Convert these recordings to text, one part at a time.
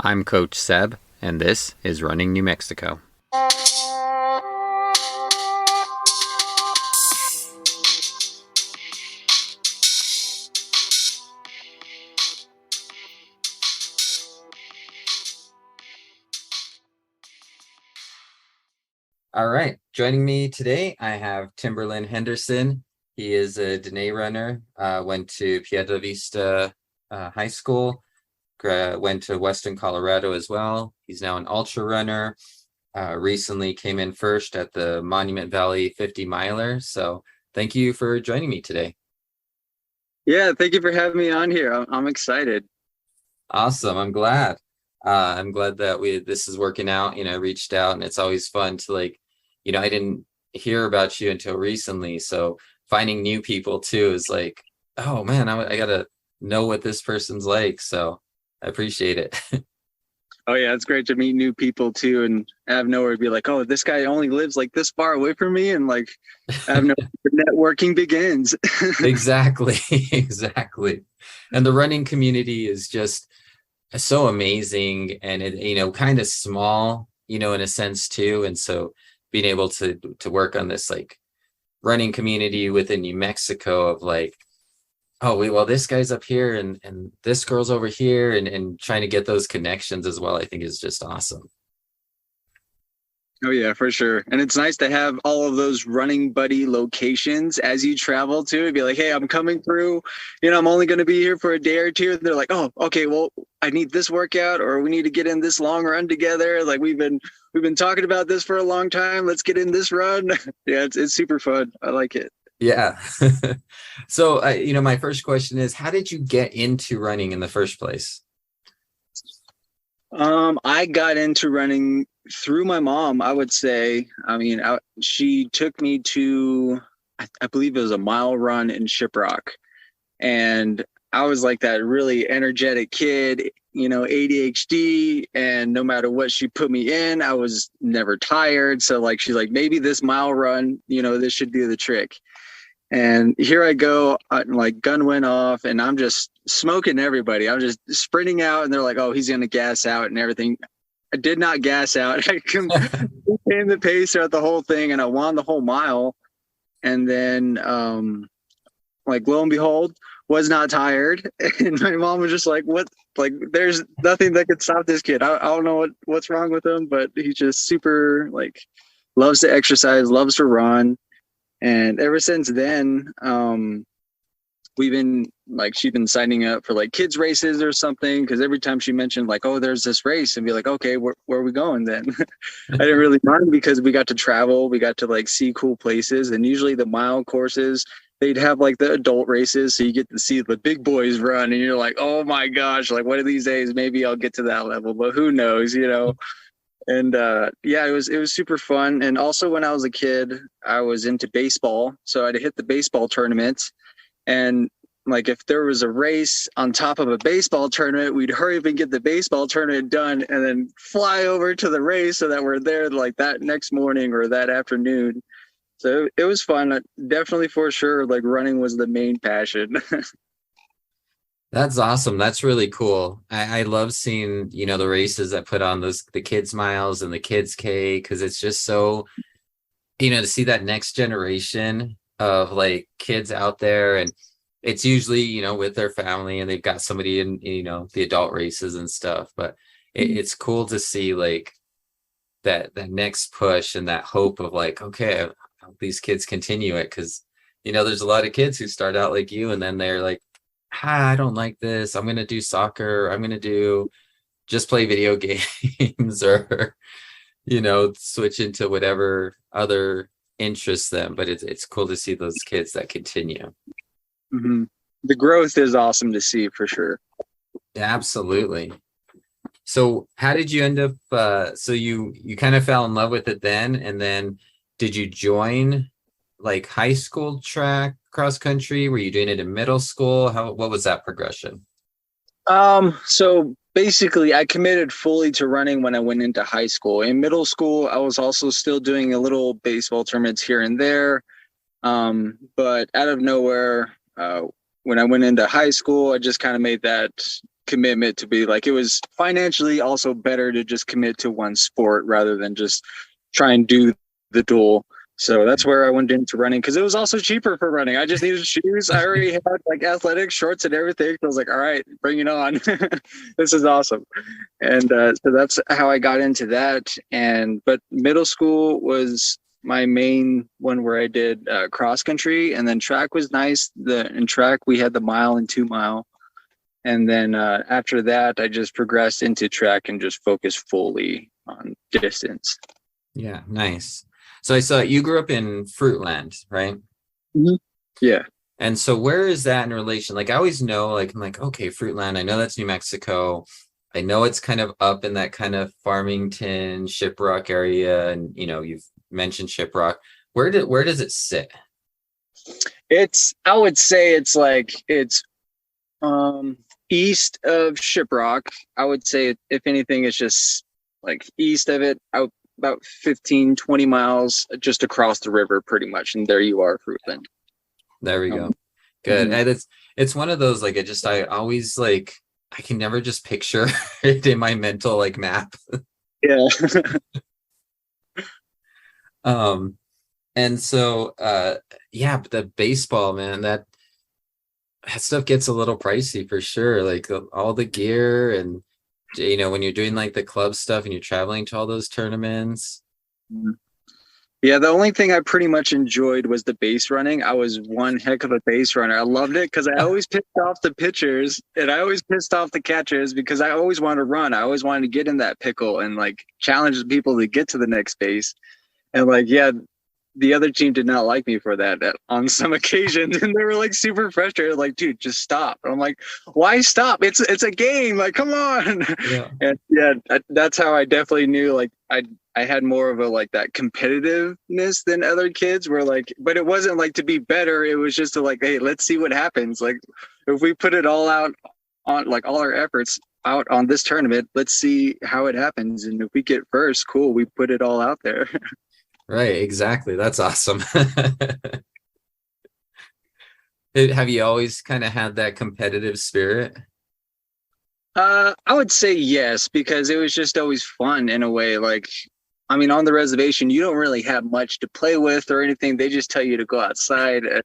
I'm Coach Seb, and this is Running New Mexico. All right, joining me today, I have Timberlin Henderson. He is a Dine runner, went to Piedra Vista High School, went to Western Colorado as well. He's now an ultra runner. Recently came in first at the Monument Valley 50 miler. So thank you for joining me today. Yeah, thank you for having me on here. I'm excited. Awesome. I'm glad. I'm glad that this is working out. I reached out, and it's always fun to I didn't hear about you until recently. So finding new people too is like, oh man, I gotta know what this person's like. So I appreciate it. Oh yeah, it's great to meet new people too, and have nowhere to be like, oh, this guy only lives like this far away from me, and like I have no networking begins. Exactly. Exactly. And the running community is just so amazing, and it kind of small, in a sense too. And so being able to work on this like running community within New Mexico of like, oh, well, this guy's up here and this girl's over here, and trying to get those connections as well, I think is just awesome. Oh yeah, for sure. And it's nice to have all of those running buddy locations as you travel to. It'd be like, hey, I'm coming through, I'm only going to be here for a day or two. And they're like, oh, okay, well, I need this workout, or we need to get in this long run together. Like we've been talking about this for a long time. Let's get in this run. Yeah, it's super fun. I like it. Yeah. So, my first question is, how did you get into running in the first place? I got into running through my mom, I would say. She took me to, I believe it was a mile run in Shiprock. And I was like that really energetic kid, ADHD. And no matter what she put me in, I was never tired. So like, she's like, maybe this mile run, this should do the trick. And here I go, like gun went off, and I'm just smoking everybody. I'm just sprinting out, and they're like, "Oh, he's gonna gas out and everything." I did not gas out. I came the pace throughout the whole thing, and I won the whole mile. And then, like lo and behold, was not tired. And my mom was just like, "What? Like, there's nothing that could stop this kid. I don't know what's wrong with him, but he's just super like loves to exercise, loves to run." And ever since then, we've been like, she's been signing up for like kids races or something. Cause every time she mentioned like, oh, there's this race, and be like, okay, where are we going then? I didn't really mind because we got to travel. We got to like see cool places. And usually the mile courses, they'd have like the adult races. So you get to see the big boys run, and you're like, oh my gosh, like one of these days, maybe I'll get to that level, but who knows, And yeah, it was super fun. And also when I was a kid, I was into baseball. So I'd hit the baseball tournaments. And like if there was a race on top of a baseball tournament, we'd hurry up and get the baseball tournament done and then fly over to the race so that we're there like that next morning or that afternoon. So it was fun. Definitely for sure, like running was the main passion. That's awesome. That's really cool. I love seeing, the races that put on the kids miles and the kids K, because it's just so, to see that next generation of like kids out there. And it's usually, with their family, and they've got somebody in, the adult races and stuff. But it's cool to see like that next push and that hope of like, okay, I hope these kids continue it. Cause, there's a lot of kids who start out like you, and then they're like, I don't like this. I'm going to do soccer. I'm going to just play video games or, switch into whatever other interests them. But it's cool to see those kids that continue. Mm-hmm. The growth is awesome to see for sure. Yeah, absolutely. So how did you end up? So you kind of fell in love with it then. And then did you join like high school track cross country? Were you doing it in middle school? What was that progression? So basically I committed fully to running when I went into high school. In middle school, I was also still doing a little baseball tournaments here and there. But out of nowhere, when I went into high school, I just kind of made that commitment to be like, it was financially also better to just commit to one sport rather than just try and do the dual. So that's where I went into running, because it was also cheaper for running. I just needed shoes. I already had like athletic shorts and everything. I was like, all right, bring it on. This is awesome. And so that's how I got into that. But middle school was my main one where I did cross country, and then track was nice. In track, we had the mile and 2 mile. And then after that, I just progressed into track and just focused fully on distance. Yeah, nice. So I saw you grew up in Fruitland, right? Mm-hmm. Yeah. And so where is that in relation? Like I always know, like I'm like, okay, Fruitland, I know that's New Mexico. I know it's kind of up in that kind of Farmington, Shiprock area. And you've mentioned Shiprock. Where does it sit? I would say it's east of Shiprock. I would say, if anything, it's just like east of it, about 15, 20 miles just across the river, pretty much. And there you are, Fruitland. There we go. Good. Mm-hmm. And it's one of those, like, I always like, I can never just picture it in my mental like map. Yeah. And so, yeah, but the baseball, man, that stuff gets a little pricey for sure. Like all the gear and, when you're doing like the club stuff and you're traveling to all those tournaments. Yeah, the only thing I pretty much enjoyed was the base running. I was one heck of a base runner. I loved it because I always pissed off the pitchers and I always pissed off the catchers because I always wanted to run. I always wanted to get in that pickle and like challenge people to get to the next base. And like, yeah, the other team did not like me for that on some occasions. And they were like super frustrated, like, dude, just stop. And I'm like, why stop? It's a game. Like, come on. Yeah. And yeah, that's how I definitely knew like I had more of a like that competitiveness than other kids were like, but it wasn't like to be better. It was just to like, hey, let's see what happens. Like if we put it all out on like all our efforts out on this tournament, let's see how it happens. And if we get first, cool, we put it all out there. Right, exactly. That's awesome. Have you always kind of had that competitive spirit? I would say yes, because it was just always fun in a way. Like, I mean, on the reservation, you don't really have much to play with or anything. They just tell you to go outside and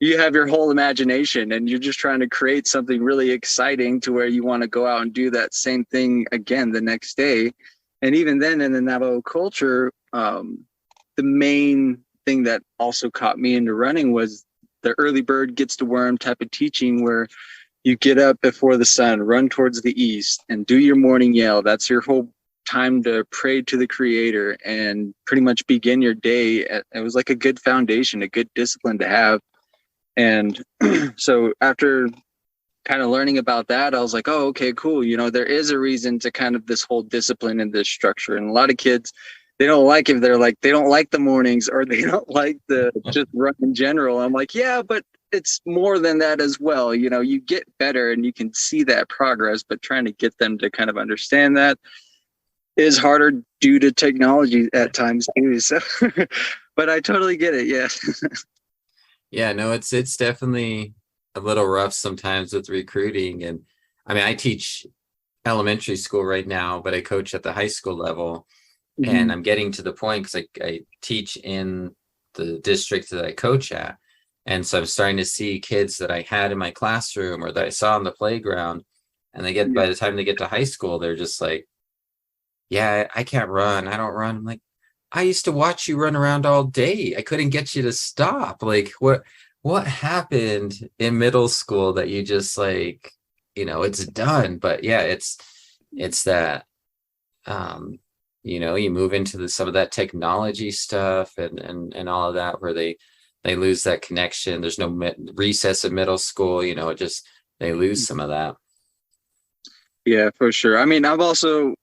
you have your whole imagination and you're just trying to create something really exciting to where you want to go out and do that same thing again the next day. And even then in the Navajo culture, the main thing that also caught me into running was the early bird gets the worm type of teaching, where you get up before the sun, run towards the east, and do your morning yell. That's your whole time to pray to the creator and pretty much begin your day. It was like a good foundation, a good discipline to have. And so after kind of learning about that, I was like, oh, okay, cool. There is a reason to kind of this whole discipline and this structure. And a lot of kids, they don't like if they're like, they don't like the mornings or they don't like the just run in general. I'm like, yeah, but it's more than that as well. You get better and you can see that progress, but trying to get them to kind of understand that is harder due to technology at times too. So, but I totally get it. Yeah. Yeah, no, it's definitely a little rough sometimes with recruiting. And I mean, I teach elementary school right now, but I coach at the high school level. Mm-hmm. And I'm getting to the point because I teach in the district that I coach at. And so I'm starting to see kids that I had in my classroom or that I saw on the playground. And by the time they get to high school, they're just like, yeah, I can't run. I don't run. I'm like, I used to watch you run around all day. I couldn't get you to stop. Like, what happened in middle school that you just like, it's done. But yeah, it's that, you move into some of that technology stuff and all of that where they lose that connection. There's no recess of middle school, they lose some of that. Yeah, for sure. I mean, I'm also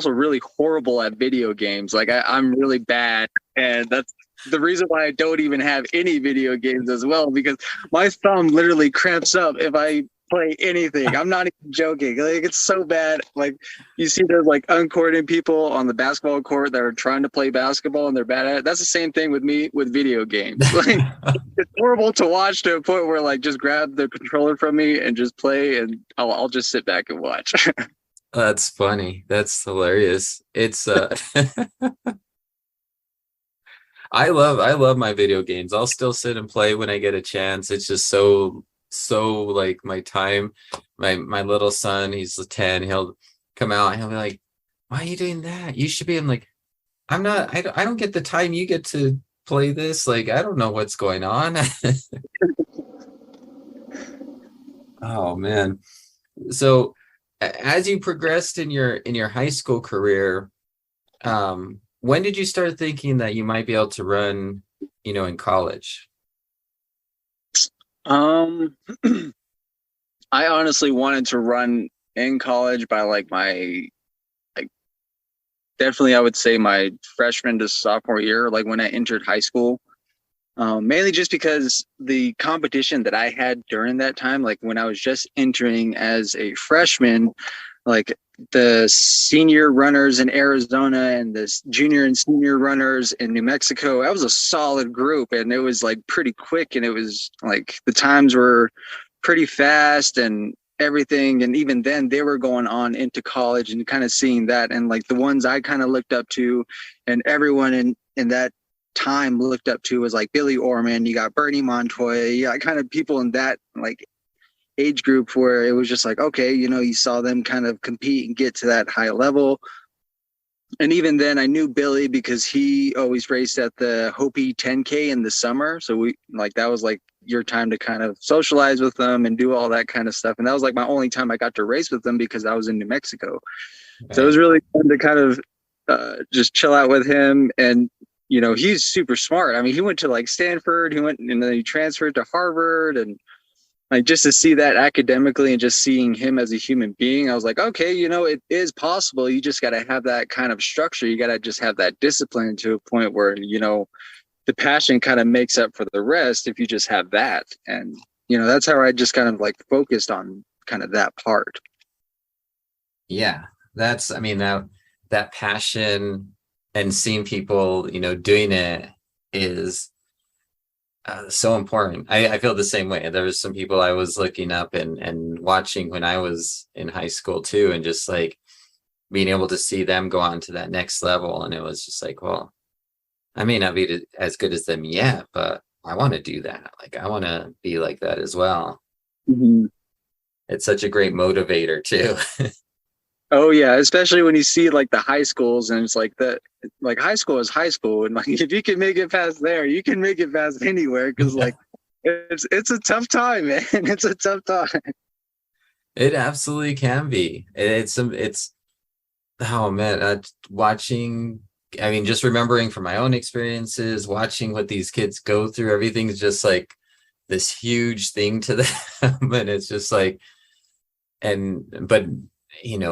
really horrible at video games. Like I'm really bad. And that's the reason why I don't even have any video games as well, because my thumb literally cramps up if I play anything. I'm not even joking. Like, it's so bad. Like, you see those like uncoordinated people on the basketball court that are trying to play basketball and they're bad at it. That's the same thing with me with video games. Like, it's horrible to watch to a point where like just grab the controller from me and just play, and I'll just sit back and watch. That's funny. That's hilarious. It's I love my video games. I'll still sit and play when I get a chance. It's just so like my time. My little son, he's 10. He'll come out and he'll be like, "Why are you doing that? You should be." I'm like, "I'm not. I don't get the time you get to play this. Like, I don't know what's going on." Oh man. So as you progressed in your high school career, when did you start thinking that you might be able to run, in college? Um, I honestly wanted to run in college by like like definitely I would say my freshman to sophomore year, like when I entered high school. Mainly just because the competition that I had during that time, like when I was just entering as a freshman, like the senior runners in Arizona and the junior and senior runners in New Mexico, that was a solid group, and it was like pretty quick, and it was like the times were pretty fast and everything. And even then they were going on into college and kind of seeing that, and like the ones I kind of looked up to and everyone in that time looked up to was like Billy Orman, you got Bernie Montoya, you got kind of people in that like age group where it was just like, okay, you saw them kind of compete and get to that high level. And even then I knew Billy because he always raced at the Hopi 10K in the summer. So we like, that was like your time to kind of socialize with them and do all that kind of stuff. And that was like my only time I got to race with them because I was in New Mexico. So it was really fun to kind of just chill out with him. And he's super smart. I mean, he went to like Stanford, he went and then he transferred to Harvard, and like just to see that academically and just seeing him as a human being, I was like, okay, it is possible. You just got to have that kind of structure. You got to just have that discipline to a point where, the passion kind of makes up for the rest if you just have that. And, that's how I just kind of like focused on kind of that part. Yeah, I mean, that passion and seeing people, doing it is so important. I feel the same way. There was some people I was looking up and watching when I was in high school too, and just like being able to see them go on to that next level. And it was just like, well, I may not be as good as them yet, but I want to do that. Like, I want to be like that as well. Mm-hmm. It's such a great motivator too. Oh yeah, especially when you see like the high schools, and it's like that, like high school is high school, and like if you can make it past there, you can make it past anywhere, because like it's a tough time, man. It's a tough time. It absolutely can be. It's oh man, watching. I mean, just remembering from my own experiences, watching what these kids go through, everything's just like this huge thing to them, and it's just like, but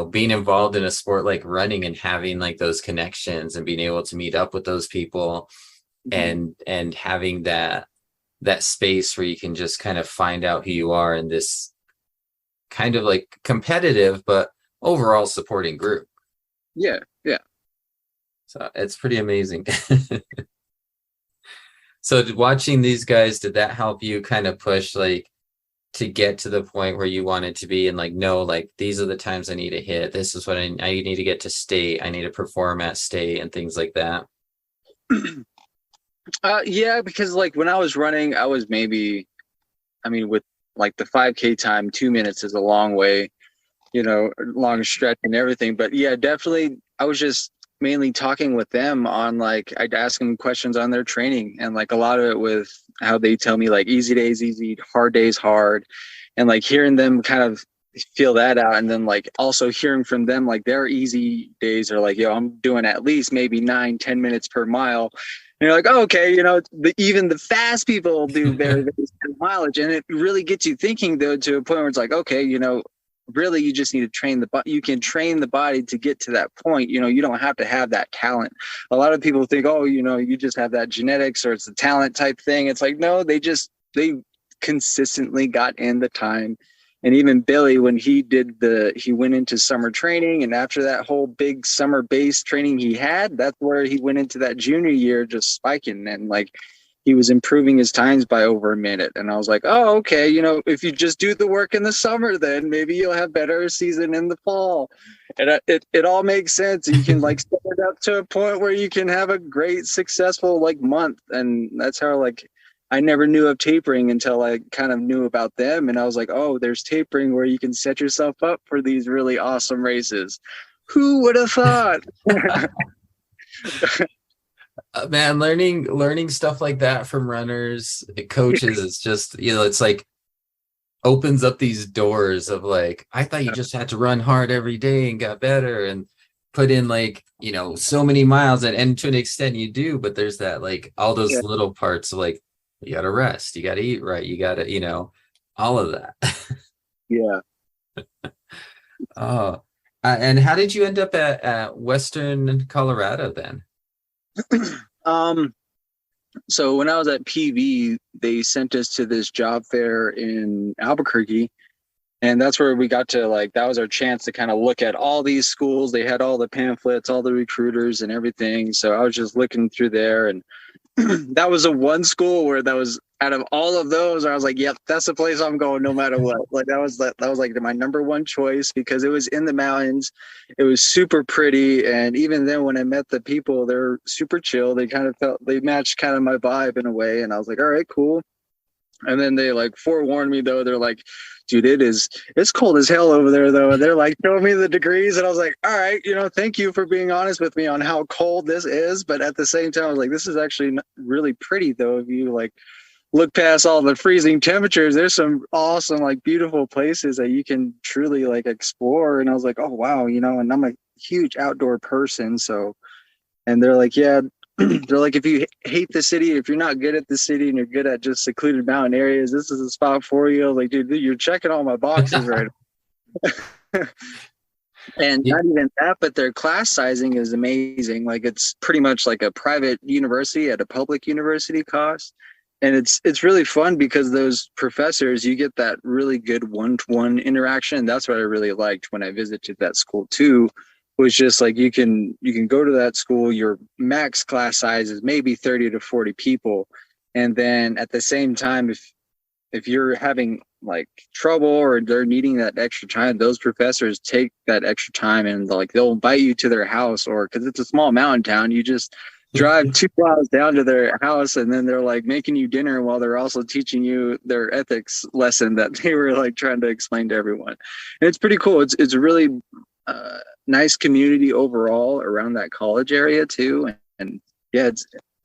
being involved in a sport like running and having like those connections and being able to meet up with those people, mm-hmm. and having that space where you can just kind of find out who you are in this kind of like competitive but overall supporting group. Yeah. So it's pretty amazing. So watching these guys, did that help you kind of push like to get to the point where you wanted to be, and like, no, like these are the times I need to hit, this is what I need to get to state, I need to perform at state and things like that? Yeah, because like when I was running, I was maybe, I mean, with like the 5K time, 2 minutes is a long way, long stretch and everything. But yeah, definitely I was just mainly talking with them on like, I'd ask them questions on their training, and like a lot of it with how they tell me like easy days easy, hard days hard, and like hearing them kind of feel that out. And then like also hearing from them like their easy days are like, yo, I'm doing at least maybe 9-10 minutes per mile. And you're like, oh, okay, even the fast people do very, very mileage. And it really gets you thinking though, to a point where it's like, okay, really you just need to train you can train the body to get to that point. You don't have to have that talent. A lot of people think, oh, you just have that genetics or it's the talent type thing. It's like, no, they consistently got in the time And even Billy, when he went into summer training, and after that whole big summer base training he had, that's where he went into that junior year just spiking, and like he was improving his times by over a minute. And I was like, oh, okay, if you just do the work in the summer, then maybe you'll have better season in the fall. And it all makes sense. You can like set it up to a point where you can have a great, successful like month. And that's how like I never knew of tapering until I kind of knew about them. And I was like, oh, there's tapering where you can set yourself up for these really awesome races. Who would have thought? Man, learning stuff like that from runners, coaches, it's just, it's like opens up these doors of like, I thought you just had to run hard every day and got better and put in like, so many miles, and to an extent you do, but there's that like all those little parts of like, you got to rest, you got to eat right, you got to, all of that. Yeah. Oh, and how did you end up at Western Colorado then? So when I was at PV, they sent us to this job fair in Albuquerque, and that's where we got to like, that was our chance to kind of look at all these schools. They had all the pamphlets, all the recruiters and everything. So I was just looking through there, and that was the one school where that was out of all of those, I was like, yep, that's the place I'm going no matter what. Like that was like my number one choice, because it was in the mountains. It was super pretty. And even then when I met the people, they're super chill. They matched kind of my vibe in a way. And I was like, all right, cool. And then they like forewarned me though. They're like, dude, it's cold as hell over there though. And they're like showing me the degrees. And I was like, all right, thank you for being honest with me on how cold this is. But at the same time, I was like, this is actually really pretty though. If you like look past all the freezing temperatures, there's some awesome, like beautiful places that you can truly like explore. And I was like, oh wow, and I'm a huge outdoor person. So, and they're like, yeah, they're like, if you hate the city, if you're not good at the city and you're good at just secluded mountain areas, this is a spot for you. I was like, dude, you're checking all my boxes right now. And not even that, but their class sizing is amazing. Like it's pretty much like a private university at a public university cost. And it's really fun because those professors, you get that really good one-to-one interaction. That's what I really liked when I visited that school too, was just like you can go to that school, your max class size is maybe 30 to 40 people. And then at the same time, if you're having like trouble or they're needing that extra time, those professors take that extra time and like they'll invite you to their house, or because it's a small mountain town, you just drive 2 miles down to their house, and then they're like making you dinner while they're also teaching you their ethics lesson that they were like trying to explain to everyone. And it's pretty cool. It's a really nice community overall around that college area too. And yeah,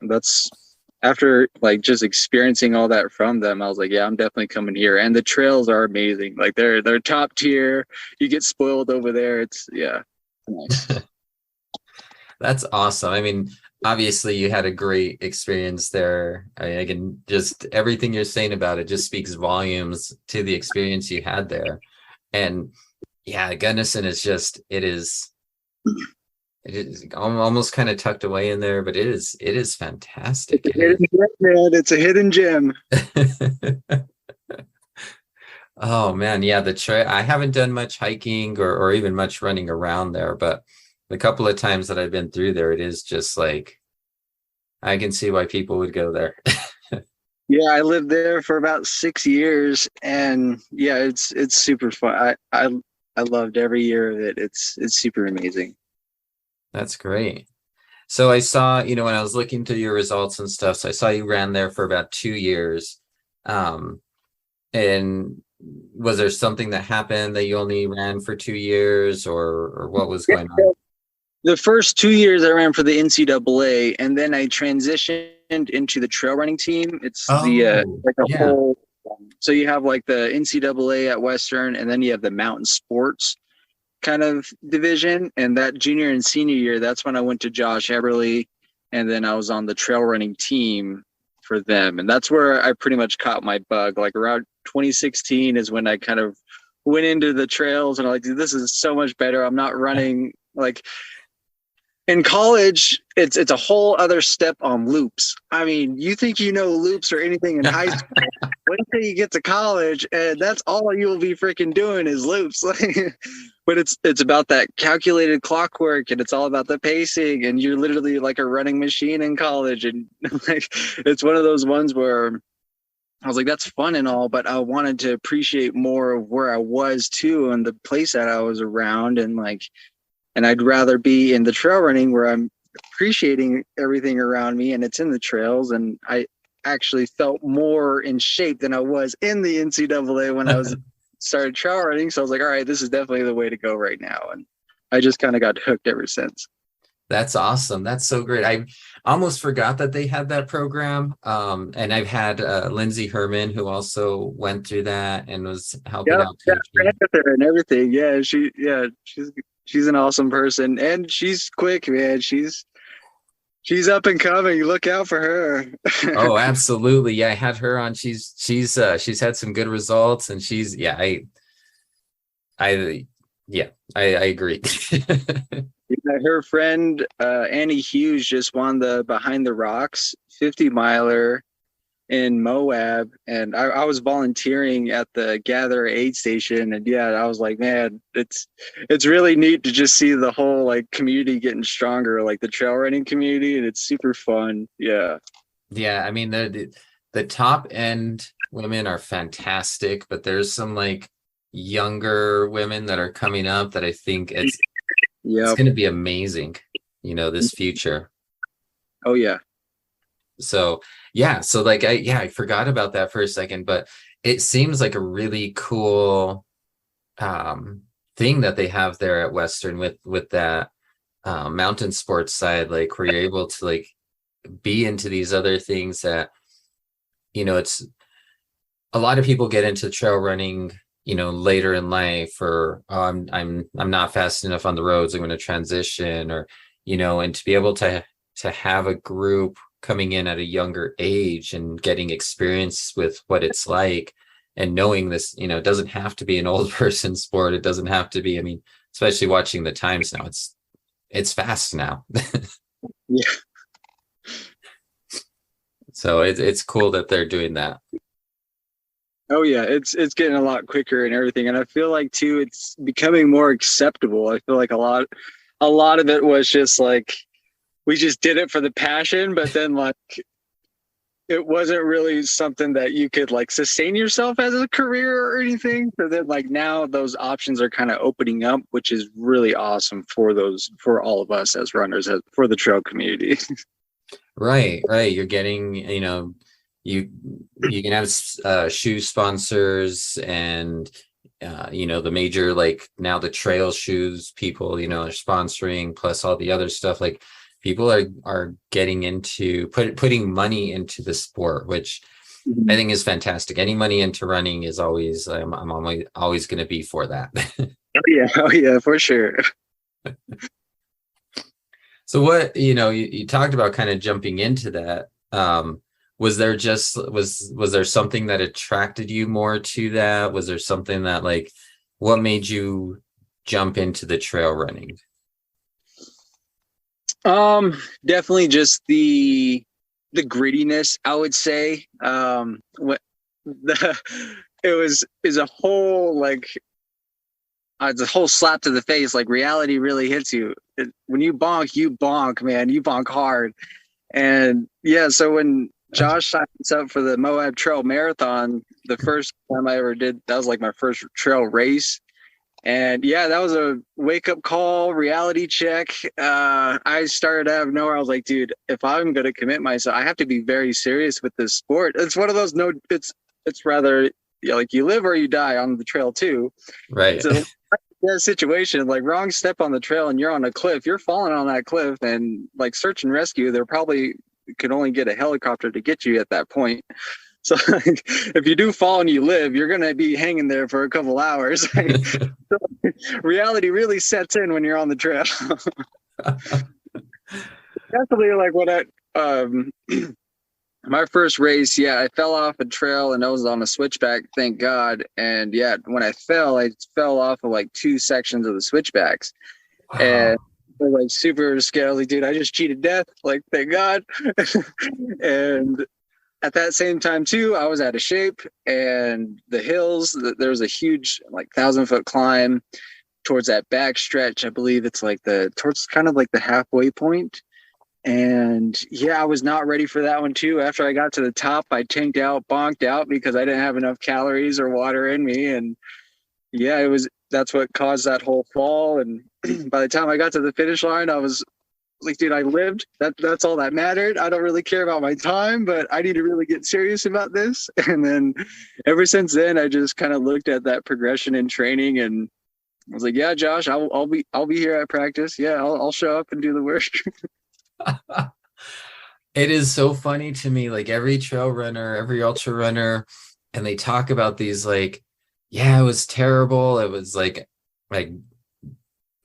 that's after like just experiencing all that from them, I was like, yeah, I'm definitely coming here. And the trails are amazing. Like they're top tier. You get spoiled over there. It's nice. That's awesome. I mean, obviously you had a great experience there. I can just, everything you're saying about it just speaks volumes to the experience you had there. And yeah, Gunnison is just, it is almost kind of tucked away in there, but it is fantastic. It's a hidden gem. Oh man, yeah, the trail. I haven't done much hiking or even much running around there, but the couple of times that I've been through there, it is just like, I can see why people would go there. Yeah, I lived there for about 6 years, and yeah, it's super fun. I loved every year of it. It's super amazing. That's great. So I saw, when I was looking through your results and stuff, so I saw you ran there for about 2 years. And was there something that happened that you only ran for 2 years, or what was going on? The first 2 years I ran for the NCAA, and then I transitioned into the trail running team. It's whole. So you have like the NCAA at Western, and then you have the mountain sports kind of division. And that junior and senior year, that's when I went to Josh Eberly, and then I was on the trail running team for them. And that's where I pretty much caught my bug. Like around 2016 is when I kind of went into the trails and I'm like, dude, this is so much better. I'm not running like In college, it's a whole other step on loops. I mean, you think you know loops or anything in high school. Wait till you get to college, and that's all you'll be freaking doing is loops. But it's about that calculated clockwork, and it's all about the pacing, and you're literally like a running machine in college. And like, it's one of those ones where I was like, that's fun and all, but I wanted to appreciate more of where I was too, and the place that I was around, and like, and I'd rather be in the trail running where I'm appreciating everything around me and it's in the trails. And I actually felt more in shape than I was in the NCAA when I was started trail running. So I was like, all right, this is definitely the way to go right now. And I just kind of got hooked ever since. That's awesome. That's so great. I almost forgot that they had that program. And I've had Lindsay Herman, who also went through that and was helping out Yeah, teaching. and everything. Yeah, she's an awesome person, and she's quick, man. She's up and coming. You look out for her. Oh, absolutely. Yeah, I had her on. She's had some good results, and she's I yeah, I agree. Yeah, her friend Annie Hughes just won the Behind the Rocks 50 miler in Moab, and I was volunteering at the Gather Aid Station, and yeah, I was like, man, it's really neat to just see the whole like community getting stronger, like the trail running community, and it's super fun. Yeah. Yeah, I mean the top end women are fantastic, but there's some like younger women that are coming up that I think it's Yep. going to be amazing, this future. Oh yeah. So yeah, so like I forgot about that for a second, but it seems like a really cool thing that they have there at Western with that mountain sports side, like where you're able to like be into these other things that it's a lot of people get into trail running later in life, or I'm not fast enough on the roads, I'm going to transition, or and to be able to have a group coming in at a younger age and getting experience with what it's like, and knowing this, it doesn't have to be an old person sport. It doesn't have to be, I mean, especially watching the times now, it's fast now. Yeah. So it's cool that they're doing that. Oh yeah, it's getting a lot quicker and everything, and I feel like too it's becoming more acceptable. I feel like a lot of it was just like we just did it for the passion, but then like it wasn't really something that you could like sustain yourself as a career or anything. So then like now those options are kind of opening up, which is really awesome for all of us as runners, for the trail community. Right. You're getting, you can have shoe sponsors, and the major, like now the trail shoes people are sponsoring, plus all the other stuff. Like people are getting into putting money into the sport, which I think is fantastic. Any money into running is always I'm always going to be for that. Oh yeah, for sure. So what, you talked about kind of jumping into that. Was there something that attracted you more to that? Was there something that like, what made you jump into the trail running? Definitely just the grittiness, I would say. What the is a whole like it's a whole slap to the face. Like reality really hits you. When you bonk, man. You bonk hard. And yeah, so when Josh signed us up for the Moab Trail Marathon, the first time I ever did, that was like my first trail race. And yeah, that was a wake up call, reality check. I started out of nowhere. I was like, dude, if I'm going to commit myself, I have to be very serious with this sport. It's one of those, it's rather like you live or you die on the trail too. Right. So that situation, like wrong step on the trail and you're on a cliff, you're falling on that cliff, and like search and rescue, they're probably could only get a helicopter to get you at that point. So like, if you do fall and you live, you're going to be hanging there for a couple hours. So, reality really sets in when you're on the trail. Definitely like what my first race, yeah, I fell off a trail and I was on a switchback, thank God. And yeah, when I fell off of like two sections of the switchbacks. Wow. And was like super scared. I was like, dude, I just cheated death. Like, thank God. And at that same time too, I was out of shape, and the hills, there was a huge like 1,000-foot climb towards that back stretch. I believe it's like towards kind of like the halfway point. And yeah, I was not ready for that one too. After I got to the top, I tanked out, bonked out because I didn't have enough calories or water in me. And yeah, that's what caused that whole fall. And by the time I got to the finish line, I was like, dude, I lived. That's all that mattered. I don't really care about my time, but I need to really get serious about this. And then ever since then, I just kind of looked at that progression in training, and I was like, yeah, Josh, I'll be here at practice. Yeah, I'll show up and do the work. It is so funny to me, like every trail runner, every ultra runner, and they talk about these like, yeah, it was terrible. It was like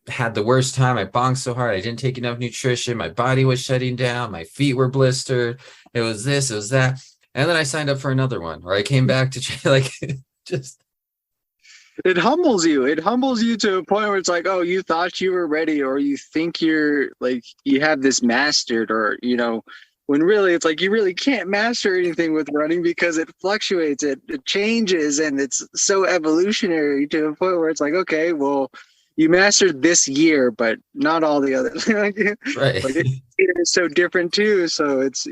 had the worst time. I bonked so hard. I didn't take enough nutrition. My body was shutting down. My feet were blistered. It was this, it was that. And then I signed up for another one, or I came back to like just. It humbles you. It humbles you to a point where it's like, oh, you thought you were ready, or you think you're like, you have this mastered, or, when really it's like, you really can't master anything with running because it fluctuates, it changes, and it's so evolutionary to a point where it's like, okay, well, you mastered this year, but not all the others. Right. Like it's so different too. So it's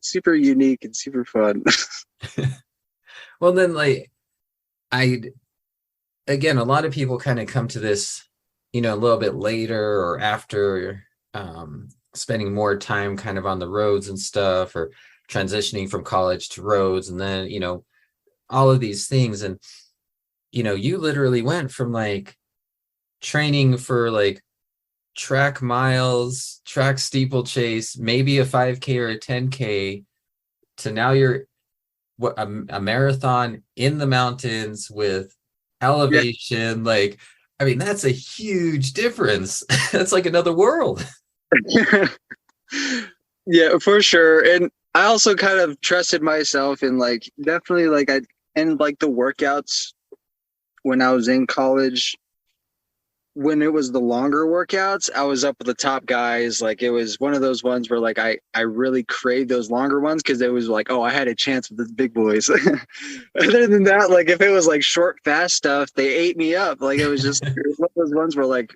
super unique and super fun. Well, then again, a lot of people kind of come to this, a little bit later or after spending more time kind of on the roads and stuff, or transitioning from college to roads, and then, all of these things. And, you literally went from like training for like track miles, track steeplechase, maybe a 5K or a 10K, to now you're a marathon in the mountains with elevation. Yeah. Like, I mean, that's a huge difference. That's like another world. Yeah, for sure. And I also kind of trusted myself in like, definitely like the workouts when I was in college. When it was the longer workouts, I was up with the top guys. Like, it was one of those ones where like I really craved those longer ones because it was like, oh, I had a chance with the big boys. Other than that, like if it was like short, fast stuff, they ate me up. Like it was one of those ones where like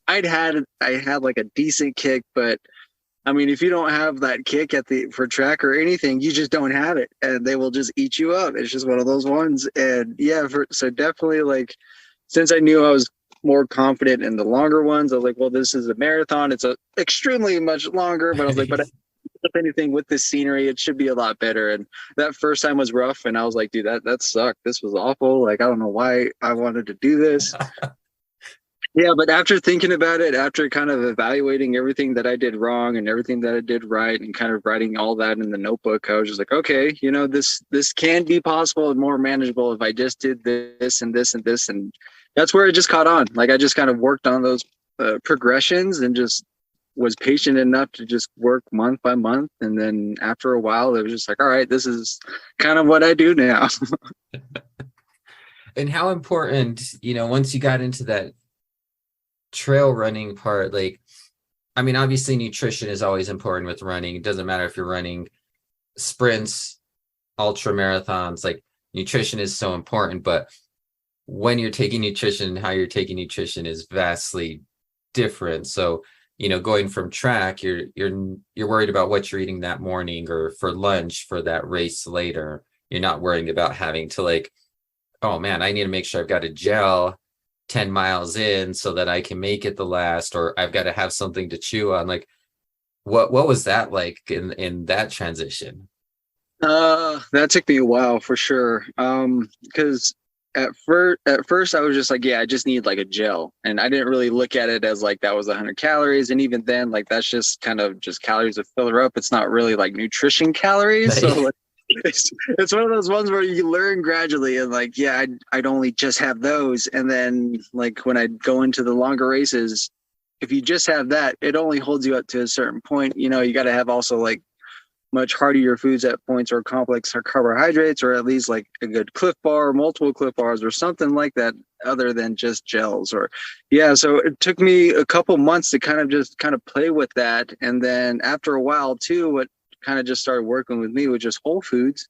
I had like a decent kick, but I mean, if you don't have that kick for track or anything, you just don't have it, and they will just eat you up. It's just one of those ones. And yeah, so definitely like, since I knew I was more confident in the longer ones, I was like, well, this is a marathon. It's extremely much longer, but I was like, but if anything, with this scenery, it should be a lot better. And that first time was rough, and I was like, dude, that sucked. This was awful. Like, I don't know why I wanted to do this. Yeah, but after thinking about it, after kind of evaluating everything that I did wrong and everything that I did right, and kind of writing all that in the notebook, I was just like, okay, this can be possible and more manageable if I just did this and this and this. And that's where it just caught on. Like, I just kind of worked on those progressions and just was patient enough to just work month by month. And then after a while, it was just like, all right, this is kind of what I do now. And how important, once you got into that trail running part, like, I mean, obviously nutrition is always important with running. It doesn't matter if you're running sprints, ultra marathons, like nutrition is so important. But when you're taking nutrition, how you're taking nutrition is vastly different. So, going from track, you're worried about what you're eating that morning or for lunch for that race later. You're not worrying about having to like, oh man, I need to make sure I've got a gel 10 miles in so that I can make it the last, or I've got to have something to chew on. Like, what was that like in that transition? That took me a while for sure. Because at first I was just like, yeah, I just need like a gel, and I didn't really look at it as like that was 100 calories, and even then, like, that's just kind of just calories to fill her up. It's not really like nutrition calories. So like, it's one of those ones where you learn gradually, and like, yeah, I'd only just have those, and then like when I go into the longer races, if you just have that, it only holds you up to a certain point. You got to have also like much heartier foods at points, or complex carbohydrates, or at least like a good Cliff Bar, multiple Cliff Bars, or something like that, other than just gels. Or yeah, so it took me a couple months to kind of play with that. And then after a while too, what kind of just started working with me was just whole foods.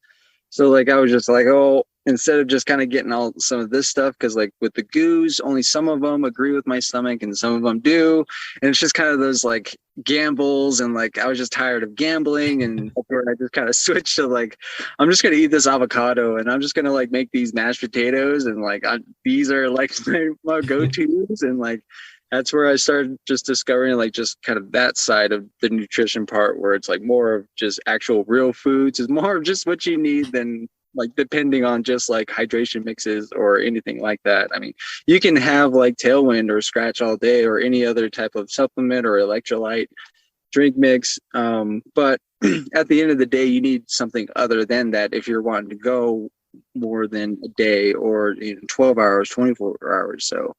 So like I was just like, oh, instead of just kind of getting all some of this stuff, because like with the goos, only some of them agree with my stomach and some of them do. And it's just kind of those like gambles, and like I was just tired of gambling, and I just kind of switched to like, I'm just gonna eat this avocado, and I'm just gonna like make these mashed potatoes, and like these are like my go-tos. And like that's where I started just discovering like just kind of that side of the nutrition part, where it's like more of just actual real foods is more of just what you need than like depending on just like hydration mixes or anything like that. I mean, you can have like Tailwind or Scratch all day or any other type of supplement or electrolyte drink mix. But at the end of the day, you need something other than that if you're wanting to go more than a day, or 12 hours, 24 hours. So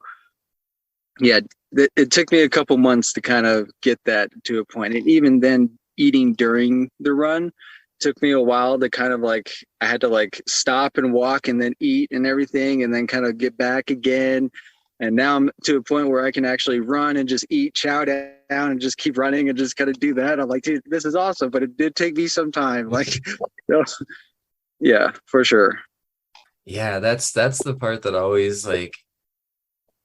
yeah, it took me a couple months to kind of get that to a point. And even then, eating during the run took me a while to kind of like, I had to like stop and walk and then eat and everything, and then kind of get back again. And now I'm to a point where I can actually run and just eat, chow down, and just keep running and just kind of do that. I'm like, dude, this is awesome, but it did take me some time. Like, yeah, for sure. Yeah, that's the part that always like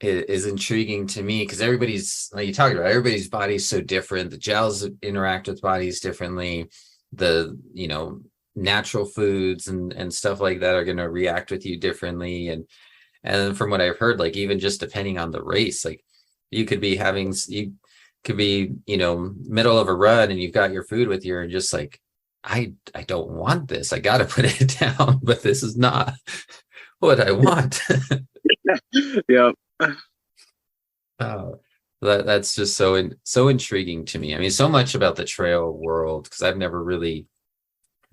is intriguing to me, because everybody's, like you talked about, everybody's body's so different. The gels interact with bodies differently. The natural foods and stuff like that are going to react with you differently. And from what I've heard, like even just depending on the race, like you could be middle of a run and you've got your food with you and just like, I don't want this, I gotta put it down, but this is not what I want. Yeah. That's just so intriguing to me. I mean, so much about the trail world, because I've never really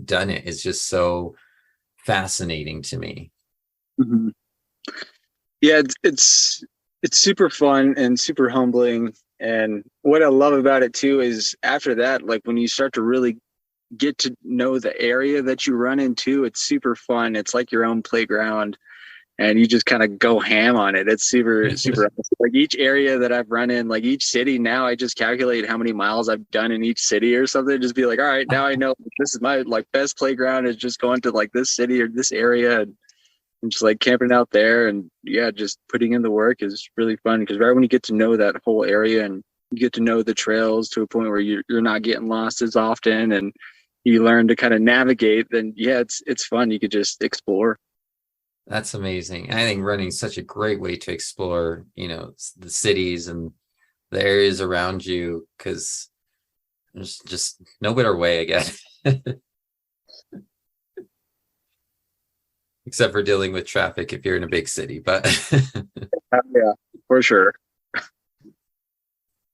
done it, is just so fascinating to me. Mm-hmm. Yeah, it's super fun and super humbling. And what I love about it too is after that, like when you start to really get to know the area that you run into, it's super fun. It's like your own playground, and you just kind of go ham on it. It's super awesome. Like each area that I've run in, like each city, now I just calculate how many miles I've done in each city or something. Just be like, all right, now I know this is my like best playground is just going to like this city or this area, and just like camping out there. And yeah, just putting in the work is really fun, because right when you get to know that whole area and you get to know the trails to a point where you're not getting lost as often, and you learn to kind of navigate, then yeah, it's fun. You could just explore. That's amazing. I think running is such a great way to explore, the cities and the areas around you, because there's just no better way, I guess. Except for dealing with traffic if you're in a big city, but yeah, for sure.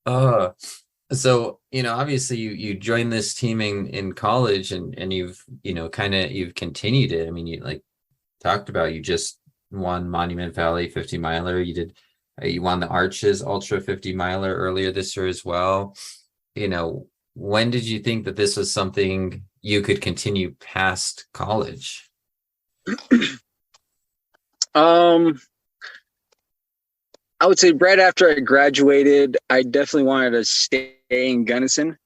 So, obviously you joined this team in college, and you've, you've continued it. I mean, you like talked about, you just won Monument Valley 50 miler. You won the Arches Ultra 50 miler earlier this year as well. When did you think that this was something you could continue past college? I would say right after I graduated, I definitely wanted to stay in Gunnison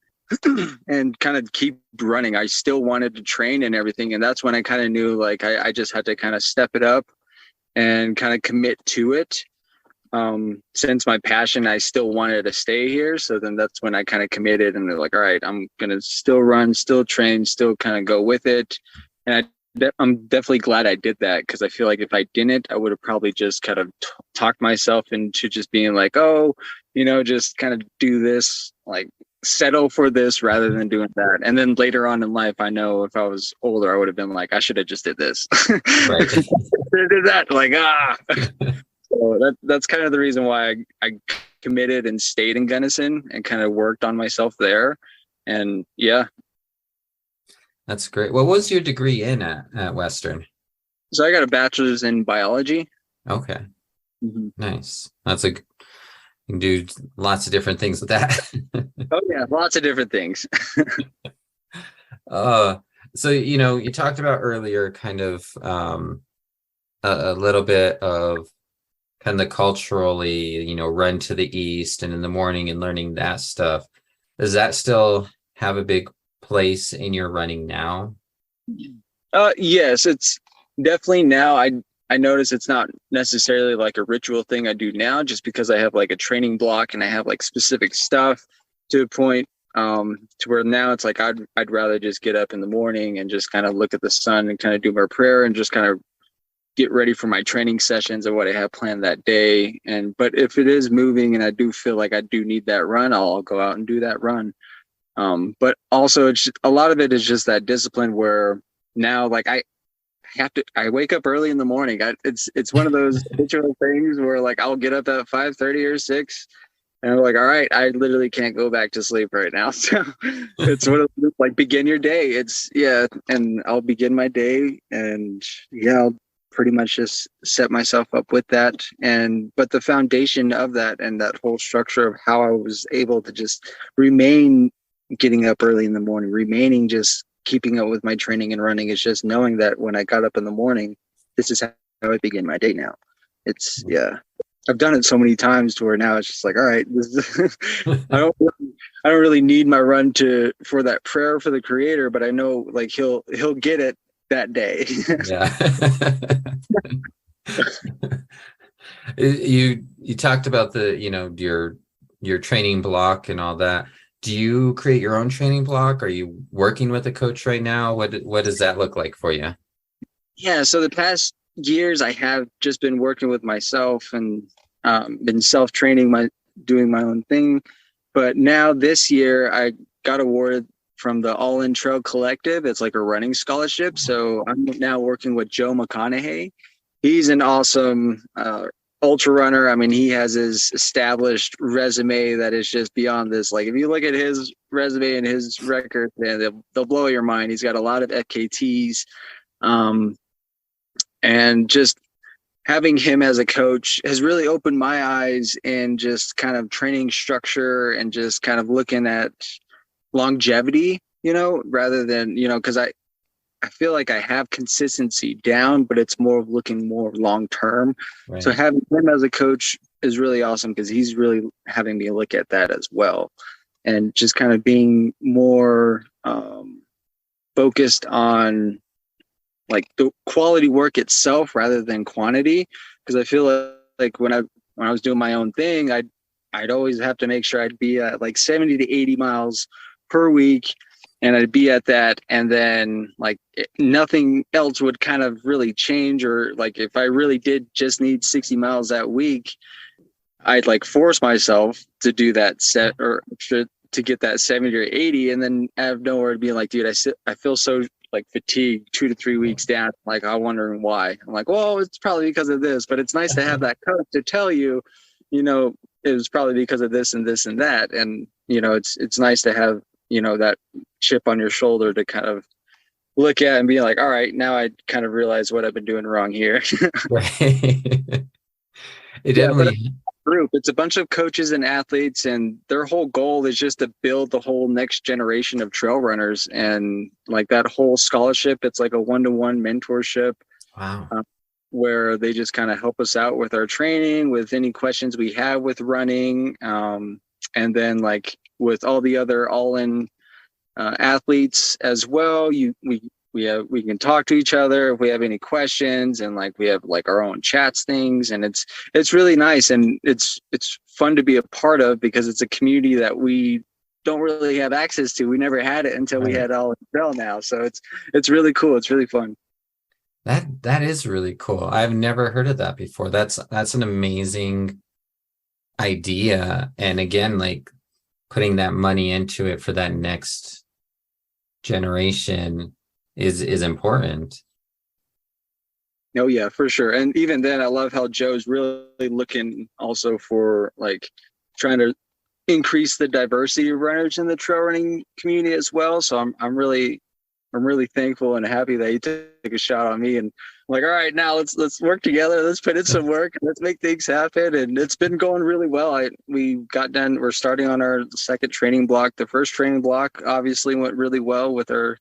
and kind of keep running. I still wanted to train and everything. And that's when I kind of knew like I just had to kind of step it up and kind of commit to it. Since my passion, I still wanted to stay here. So then that's when I kind of committed, and they're like, all right, I'm going to still run, still train, still kind of go with it. And I'm definitely glad I did that, because I feel like if I didn't, I would have probably just kind of talked myself into just being like, oh, just kind of do this, like settle for this rather than doing that. And then later on in life, I know if I was older, I would have been like, I should have just did this. Right. Did that, like, So that's kind of the reason why I committed and stayed in Gunnison and kind of worked on myself there. And yeah. That's great. What was your degree in at Western? So I got a bachelor's in biology. Okay. Mm-hmm. Nice. You can do lots of different things with that. Oh yeah, lots of different things. Uh, so, you talked about earlier kind of a little bit of kind of culturally, run to the east and in the morning and learning that stuff. Does that still have a big place in your running now? Yes, it's definitely now. I notice it's not necessarily like a ritual thing I do now, just because I have like a training block and I have like specific stuff to a point, to where now it's like I'd rather just get up in the morning and just kind of look at the sun and kind of do my prayer and just kind of get ready for my training sessions and what I have planned that day. And but if it is moving and I do feel like I do need that run, I'll go out and do that run. But also it's a lot of it is just that discipline where now like I wake up early in the morning. It's one of those habitual things where like I'll get up at 5:30 or 6 and I'm like, all right, I literally can't go back to sleep right now. So it's one of those, like, begin your day. It's, yeah. And I'll begin my day and yeah, I'll pretty much just set myself up with that. But the foundation of that and that whole structure of how I was able to just remain getting up early in the morning, remaining just keeping up with my training and running is just knowing that when I got up in the morning, this is how I begin my day now. It's, yeah. I've done it so many times to where now it's just like, all right, I don't really need my run for that prayer for the creator, but I know like he'll get it that day. Yeah. You talked about the, your training block and all that. Do you create your own training block? Are you working with a coach right now? What does that look like for you? Yeah, so the past years I have just been working with myself and been self-training, doing my own thing. But now this year I got awarded from the All In Trail Collective. It's like a running scholarship. So I'm now working with Joe McConaughey. He's an awesome ultra runner. I mean, he has his established resume that is just beyond this. Like if you look at his resume and his record, man, they'll blow your mind. He's got a lot of FKTs. And just having him as a coach has really opened my eyes in just kind of training structure and just kind of looking at longevity, rather than, because I feel like I have consistency down, but it's more of looking more long term. Right. So having him as a coach is really awesome because he's really having me look at that as well. And just kind of being more focused on like the quality work itself rather than quantity. Because I feel like when I was doing my own thing, I'd always have to make sure I'd be at like 70 to 80 miles per week, and I'd be at that, and then like nothing else would kind of really change. Or like if I really did just need 60 miles that week, I'd like force myself to do that set or to get that 70 or 80, and then I have nowhere to be like, dude, I feel so like fatigued 2 to 3 weeks down. Like I'm wondering why. I'm like, well, it's probably because of this, but it's nice to have that coach to tell you, it was probably because of this and this and that. And, it's nice to have, that chip on your shoulder to kind of look at and be like, all right, now I kind of realize what I've been doing wrong here. Right. It definitely group. It's a bunch of coaches and athletes, and their whole goal is just to build the whole next generation of trail runners. And like that whole scholarship, it's like a 1-to-1 mentorship. Wow. Where they just kind of help us out with our training, with any questions we have with running. And then like with all the other all-in athletes as well, we can talk to each other if we have any questions, and like we have like our own chats things, and it's really nice, and it's fun to be a part of because it's a community that we don't really have access to. We never had it until we had All In Trail now, so it's really cool. It's really fun. That is really cool. I've never heard of that before. That's an amazing idea, and again, like putting that money into it for that next generation is important. Oh yeah, for sure. And even then I love how Joe's really looking also for like trying to increase the diversity of runners in the trail running community as well. So I'm really I'm really thankful and happy that he took a shot on me. And I'm like, all right, now let's work together. Let's put in some work. Let's make things happen. And it's been going really well. We got done. We're starting on our second training block. The first training block obviously went really well with our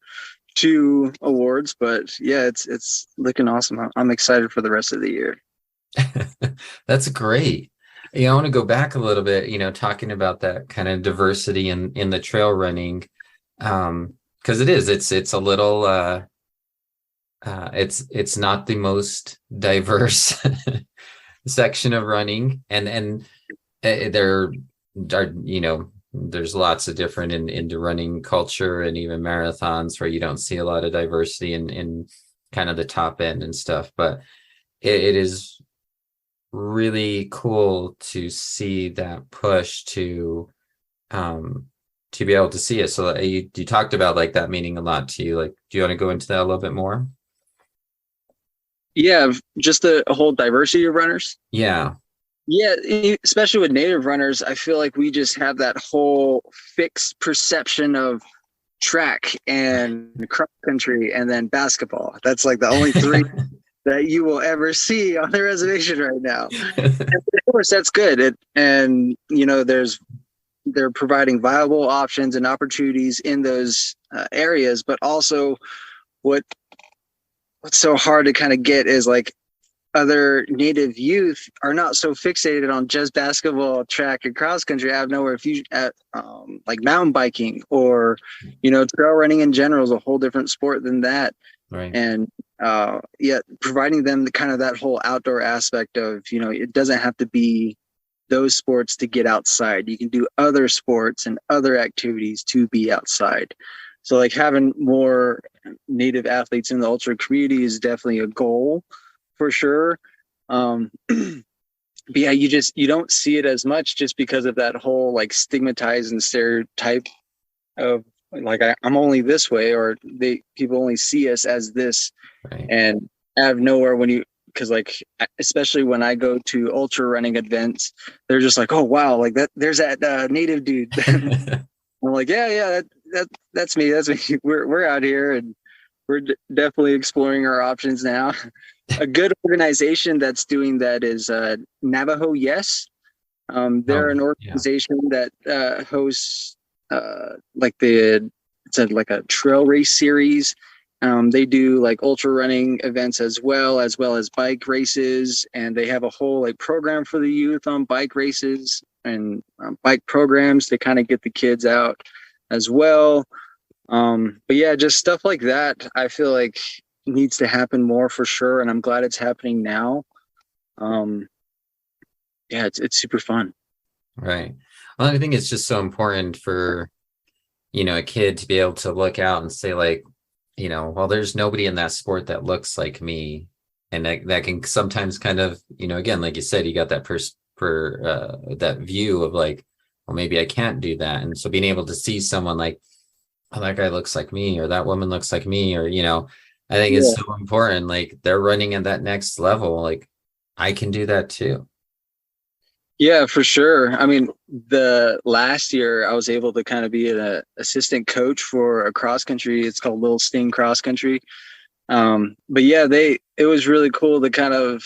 2 awards, but yeah, it's looking awesome. I'm excited for the rest of the year. That's great. I want to go back a little bit, talking about that kind of diversity in the trail running. Because it's a little it's not the most diverse section of running, and there are, there's lots of different into running culture and even marathons where you don't see a lot of diversity in kind of the top end and stuff, but it is really cool to see that push to be able to see it. So you talked about like that meaning a lot to you. Like, do you want to go into that a little bit more? Yeah, just the whole diversity of runners. Yeah. Yeah, especially with native runners, I feel like we just have that whole fixed perception of track and cross country and then basketball. That's like the only 3 that you will ever see on the reservation right now. And of course, that's good. They're providing viable options and opportunities in those areas, but also what's so hard to kind of get is like other native youth are not so fixated on just basketball, track, and cross country. Out of nowhere, if you like mountain biking or trail running in general is a whole different sport than that. Right. And providing them the kind of that whole outdoor aspect of it doesn't have to be those sports to get outside. You can do other sports and other activities to be outside. So like having more native athletes in the ultra community is definitely a goal for sure. But yeah, you don't see it as much just because of that whole like stigmatized and stereotype of like I'm only this way, or people only see us as this. Right. And out of nowhere because like especially when I go to ultra running events, they're just like, oh wow, like there's that native dude. I'm like, yeah, that's me. We're out here and we're definitely exploring our options now. A good organization that's doing that is Navajo Yes. They're an organization that hosts it's like a trail race series. They do like ultra running events as well as bike races, and they have a whole like program for the youth on bike races and bike programs to kind of get the kids out as well. But yeah, just stuff like that I feel like needs to happen more for sure, and I'm glad it's happening now. Yeah, it's super fun. Right. Well, I think it's just so important for a kid to be able to look out and say like, well, there's nobody in that sport that looks like me. And that can sometimes kind of, again, like you said, you got that that view of like, well, maybe I can't do that. And so being able to see someone like, oh, that guy looks like me, or that woman looks like me, or, I think it's so important. Like they're running at that next level. Like I can do that too. Yeah, for sure. I mean, the last year I was able to kind of be an assistant coach for a cross country. It's called Little Sting Cross Country. But yeah, it was really cool to kind of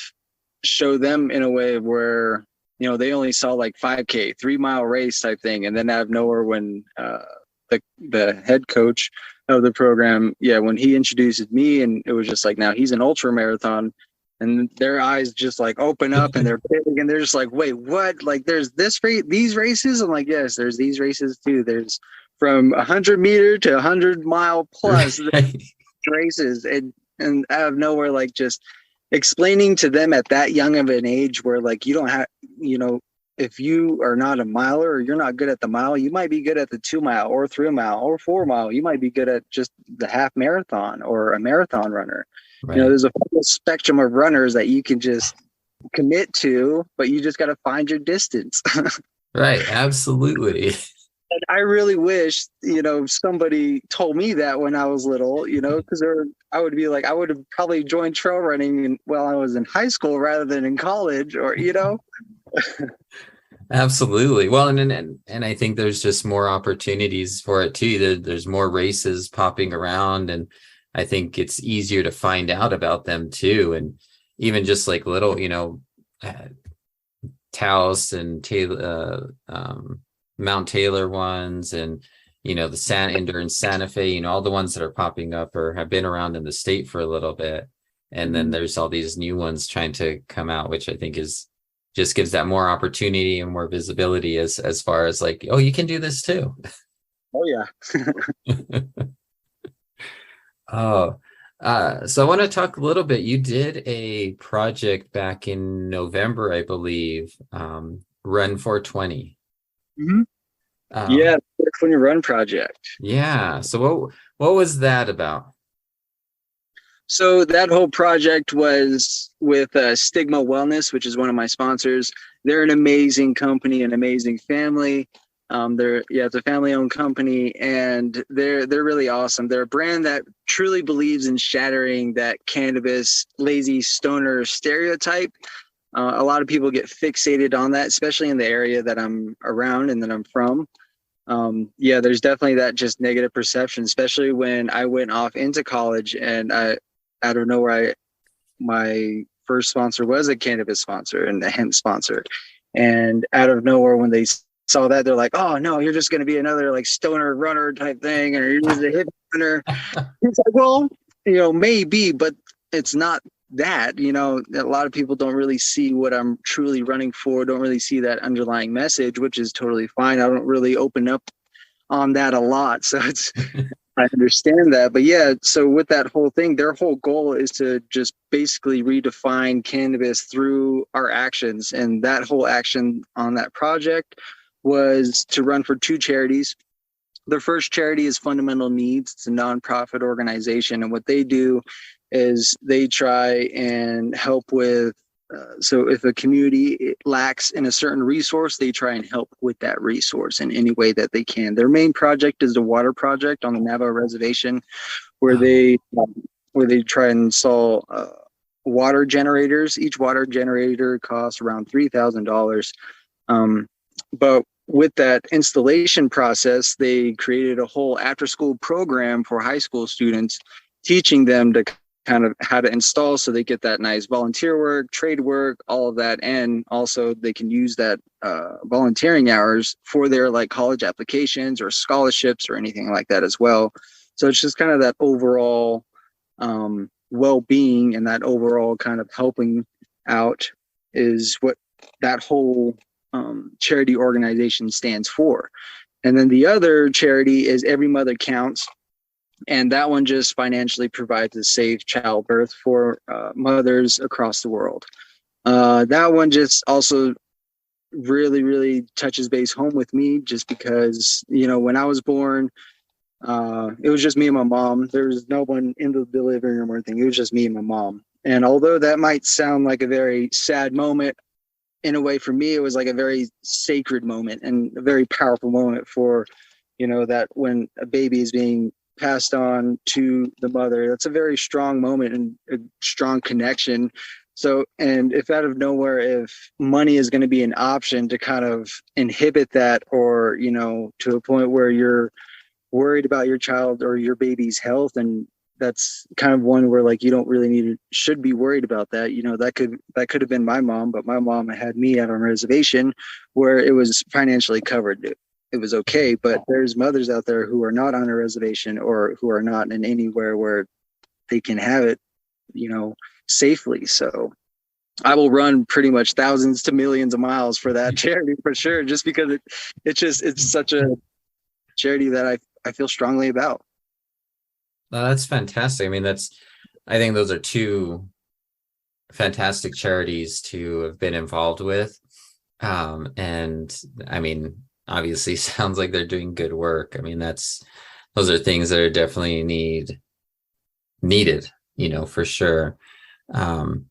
show them in a way where, they only saw like 5K, 3-mile race type thing. And then out of nowhere, when the head coach of the program, when he introduced me, and it was just like, now he's an ultra marathon. And their eyes just like open up and they're big and they're just like, wait, what? Like there's these races? I'm like, yes, there's these races too. There's from 100-meter to 100-mile plus races. And out of nowhere, like just explaining to them at that young of an age where like you don't have, if you are not a miler or you're not good at the mile, you might be good at the 2-mile or 3-mile or 4-mile. You might be good at just the half marathon or a marathon runner. Right. There's a whole spectrum of runners that you can just commit to, but you just got to find your distance. Right. Absolutely. And I really wish, somebody told me that when I was little, because I would be like, I would have probably joined trail running while I was in high school rather than in college or. Absolutely. Well, and I think there's just more opportunities for it too. There's more races popping around, and I think it's easier to find out about them too. And even just like little, uh, Taos and Taylor, Mount Taylor ones, and the Indoor and Santa Fe, all the ones that are popping up or have been around in the state for a little bit. And then there's all these new ones trying to come out, which I think is just gives that more opportunity and more visibility as far as like, oh, you can do this too. Oh yeah. Oh, so I want to talk a little bit. You did a project back in November, I believe, Run 420. Mm-hmm. Um, Yeah, 420 Run project. yeah. So what was that about? So that whole project was with Stigma Wellness, which is one of my sponsors. They're an amazing company, an amazing family. It's a family-owned company, and they're really awesome. They're a brand that truly believes in shattering that cannabis lazy stoner stereotype. A lot of people get fixated on that, especially in the area that I'm around and that I'm from. There's definitely that just negative perception, especially when I went off into college and out of nowhere, my first sponsor was a cannabis sponsor and a hemp sponsor. And out of nowhere, when they saw that, they're like, "Oh no, you're just going to be another like stoner runner type thing, or you're just a hip runner." It's like, well, maybe, but it's not that. A lot of people don't really see what I'm truly running for, don't really see that underlying message, which is totally fine. I don't really open up on that a lot, so I understand that. But yeah, so with that whole thing, their whole goal is to just basically redefine cannabis through our actions. And that whole action on that project was to run for two charities. Their first charity is Fundamental Needs. It's a nonprofit organization. And what they do is they try and help with so if a community lacks in a certain resource, they try and help with that resource in any way that they can. Their main project is the water project on the Navajo reservation, where they try and install water generators. Each water generator costs around $3,000. But with that installation process, they created a whole after-school program for high school students, teaching them to kind of how to install so they get that nice volunteer work, trade work, all of that. And also they can use that volunteering hours for their like college applications or scholarships or anything like that as well. So it's just kind of that overall well-being and that overall kind of helping out is what that whole charity organization stands for. And then the other charity is Every Mother Counts. And that one just financially provides a safe childbirth for mothers across the world. That one just also really, really touches base home with me just because, when I was born, it was just me and my mom. There was no one in the living room or anything. It was just me and my mom. And although that might sound like a very sad moment, in a way for me, it was like a very sacred moment and a very powerful moment for, that when a baby is being passed on to the mother, that's a very strong moment and a strong connection. So, and if out of nowhere, if money is going to be an option to kind of inhibit that, or, to a point where you're worried about your child or your baby's health, and that's kind of one where like you don't really should be worried about that. That could have been my mom, but my mom had me out on a reservation where it was financially covered. It was okay, but there's mothers out there who are not on a reservation or who are not in anywhere where they can have it, safely. So I will run pretty much thousands to millions of miles for that charity for sure, just because it's such a charity that I feel strongly about. That's fantastic. I mean, I think those are two fantastic charities to have been involved with. And I mean, obviously sounds like they're doing good work. I mean, those are things that are definitely needed, for sure. And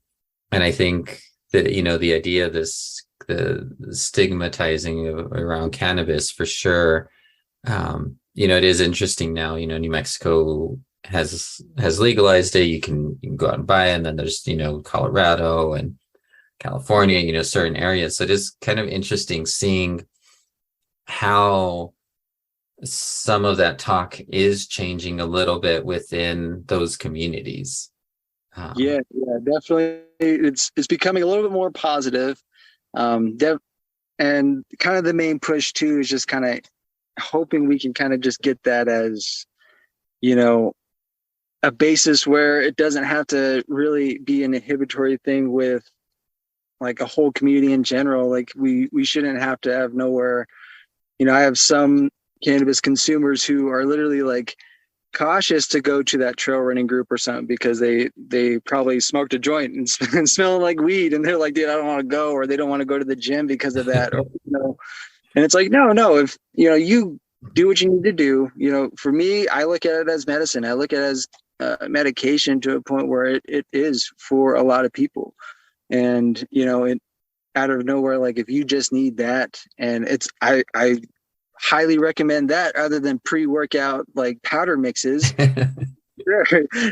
I think that, the idea of the stigmatizing around cannabis for sure. It is interesting now, New Mexico has legalized it. You can go out and buy it. And then there's, Colorado and California, certain areas. So just kind of interesting seeing how some of that talk is changing a little bit within those communities. Yeah, definitely. It's becoming a little bit more positive. And kind of the main push too is just kind of hoping we can kind of just get that as, a basis where it doesn't have to really be an inhibitory thing with like a whole community in general. Like we shouldn't have to have nowhere. I have some cannabis consumers who are literally like cautious to go to that trail running group or something because they probably smoked a joint and smelling like weed, and they're like, dude, I don't want to go, or they don't want to go to the gym because of that, or and it's like, no, if you do what you need to do. For me, I look at it as medicine. I look at it as medication to a point where it is for a lot of people. And it out of nowhere, like if you just need that, and I highly recommend that other than pre-workout like powder mixes. Sure.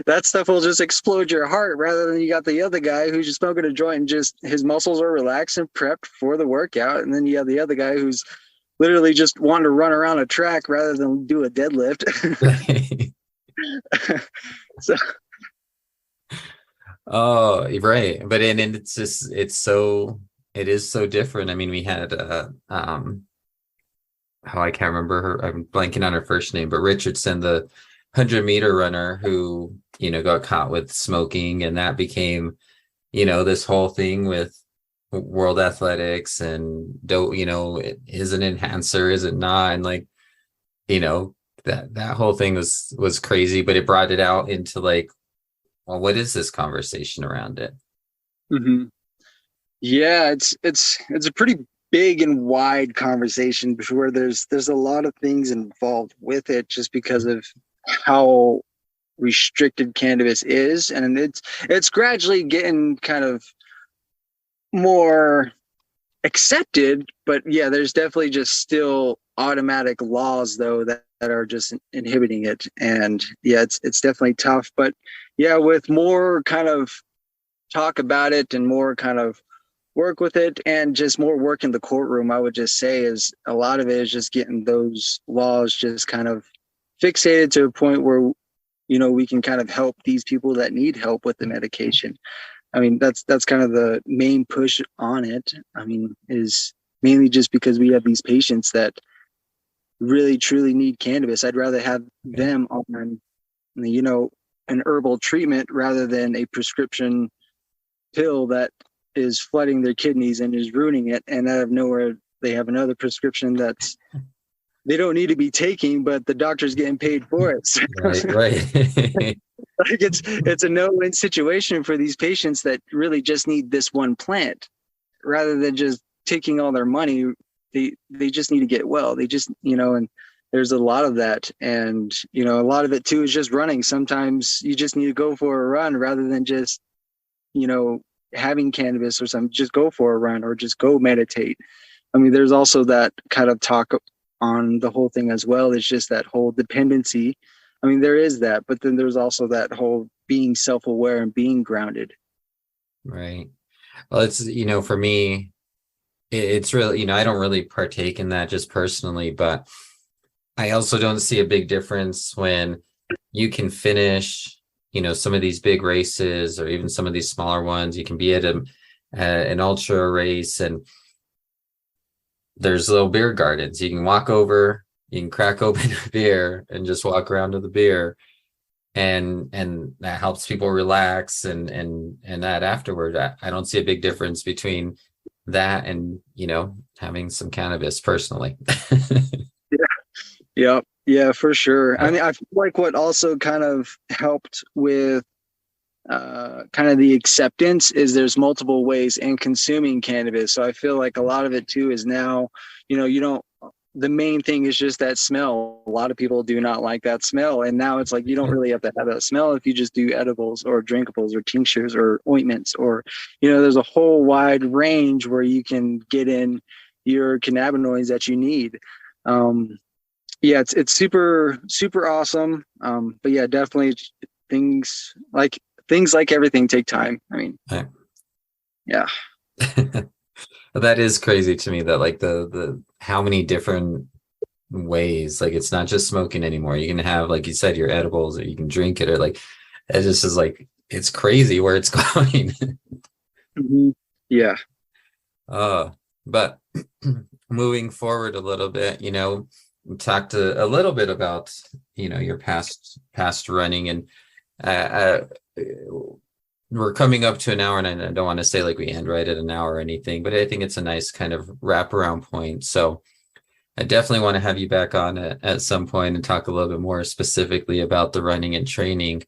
That stuff will just explode your heart, rather than you got the other guy who's just smoking a joint and just his muscles are relaxed and prepped for the workout, and then you have the other guy who's literally just wanting to run around a track rather than do a deadlift. So oh, right. But and it's just it is so different. I mean, we had I can't remember her, I'm blanking on her first name, but Richardson, the 100-meter runner who, got caught with smoking, and that became, this whole thing with World Athletics and it is an enhancer, is it not? And like, that whole thing was crazy, but it brought it out into like, well, what is this conversation around it? Mm-hmm. Yeah, it's a pretty big and wide conversation where there's a lot of things involved with it, just because of how restricted cannabis is, and it's gradually getting kind of more accepted. But yeah, there's definitely just still automatic laws though that are just inhibiting it, and yeah, it's definitely tough. But yeah, with more kind of talk about it and more kind of work with it and just more work in the courtroom, I would just say is a lot of it is just getting those laws just kind of fixated to a point where we can kind of help these people that need help with the medication. I mean, that's kind of the main push on it. I mean, is mainly just because we have these patients that really truly need cannabis. I'd rather have them on an herbal treatment rather than a prescription pill that is flooding their kidneys and is ruining it, and out of nowhere they have another prescription that's they don't need to be taking, but the doctor's getting paid for it. So, right. like it's a no-win situation for these patients that really just need this one plant, rather than just taking all their money. They just need to get well. They just and there's a lot of that, and a lot of it too is just running. Sometimes you just need to go for a run rather than just having cannabis or something. Just go for a run or just go meditate. I mean, there's also that kind of talk on the whole thing as well. It's just that whole dependency. I mean, there is that, but then there's also that whole being self-aware and being grounded. Right. Well, it's, for me, it's really, I don't really partake in that just personally, but I also don't see a big difference when you can finish some of these big races or even some of these smaller ones. You can be at an ultra race, and there's little beer gardens. You can walk over, you can crack open a beer and just walk around to the beer, and that helps people relax, and that afterward, I don't see a big difference between that and having some cannabis personally. Yeah, for sure. I mean, I feel like what also kind of helped with kind of the acceptance is there's multiple ways in consuming cannabis. So I feel like a lot of it too is now, the main thing is just that smell. A lot of people do not like that smell. And now it's like, you don't really have to have that smell if you just do edibles or drinkables or tinctures or ointments, or, there's a whole wide range where you can get in your cannabinoids that you need. Yeah, it's super, super awesome. But yeah, definitely things like everything take time. I mean, yeah. That is crazy to me that like the how many different ways, like it's not just smoking anymore. You can have, like you said, your edibles, or you can drink it, or like it just is like it's crazy where it's going. Mhm. Yeah. Uh, but moving forward a little bit, we talked a little bit about, your past running, and uh, we're coming up to an hour, and I don't want to say like we end right at an hour or anything, but I think it's a nice kind of wraparound point. So I definitely want to have you back on at some point and talk a little bit more specifically about the running and training.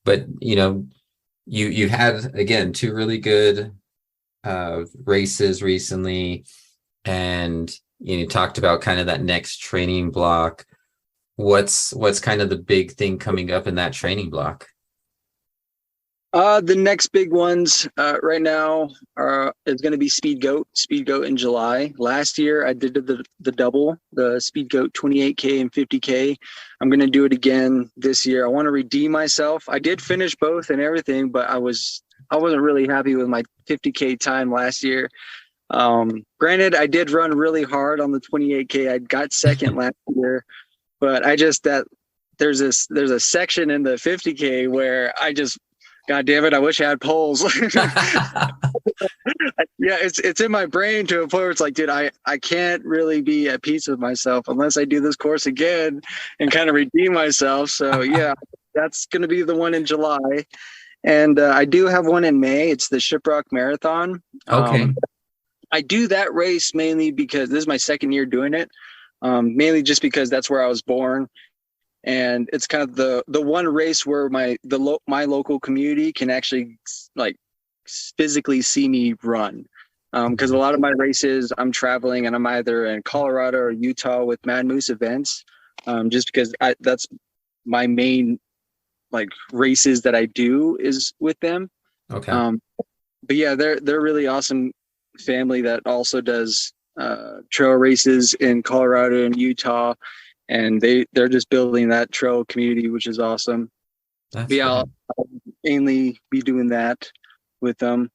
But you had again two really good races recently, and you talked about kind of that next training block. What's kind of the big thing coming up in that training block? The next big ones right now are is going to be Speed Goat. Speed Goat in July. Last year I did the double, the Speed Goat 28K and 50K. I'm going to do it again this year. I want to redeem myself. I did finish both and everything, but I wasn't really happy with my 50K time last year. Granted, I did run really hard on the 28K. I got second last year, but I just that there's a section in the 50K where I just, God damn it, I wish I had poles. Yeah, it's in my brain to a point where it's like, dude, I can't really be at peace with myself unless I do this course again and kind of redeem myself. So yeah, that's going to be the one in July. And I do have one in May. It's the Shiprock Marathon. Okay. I do that race mainly because this is my second year doing it. Mainly just because that's where I was born, and it's kind of the one race where my local community can actually like physically see me run. Because a lot of my races, I'm traveling and I'm either in Colorado or Utah with Mad Moose events. Just because that's my main like races that I do is with them. Okay. Um, but yeah, they're really awesome family that also does trail races in Colorado and Utah, and they're just building that trail community, which is awesome. But That's yeah, great. I'll mainly be doing that with them.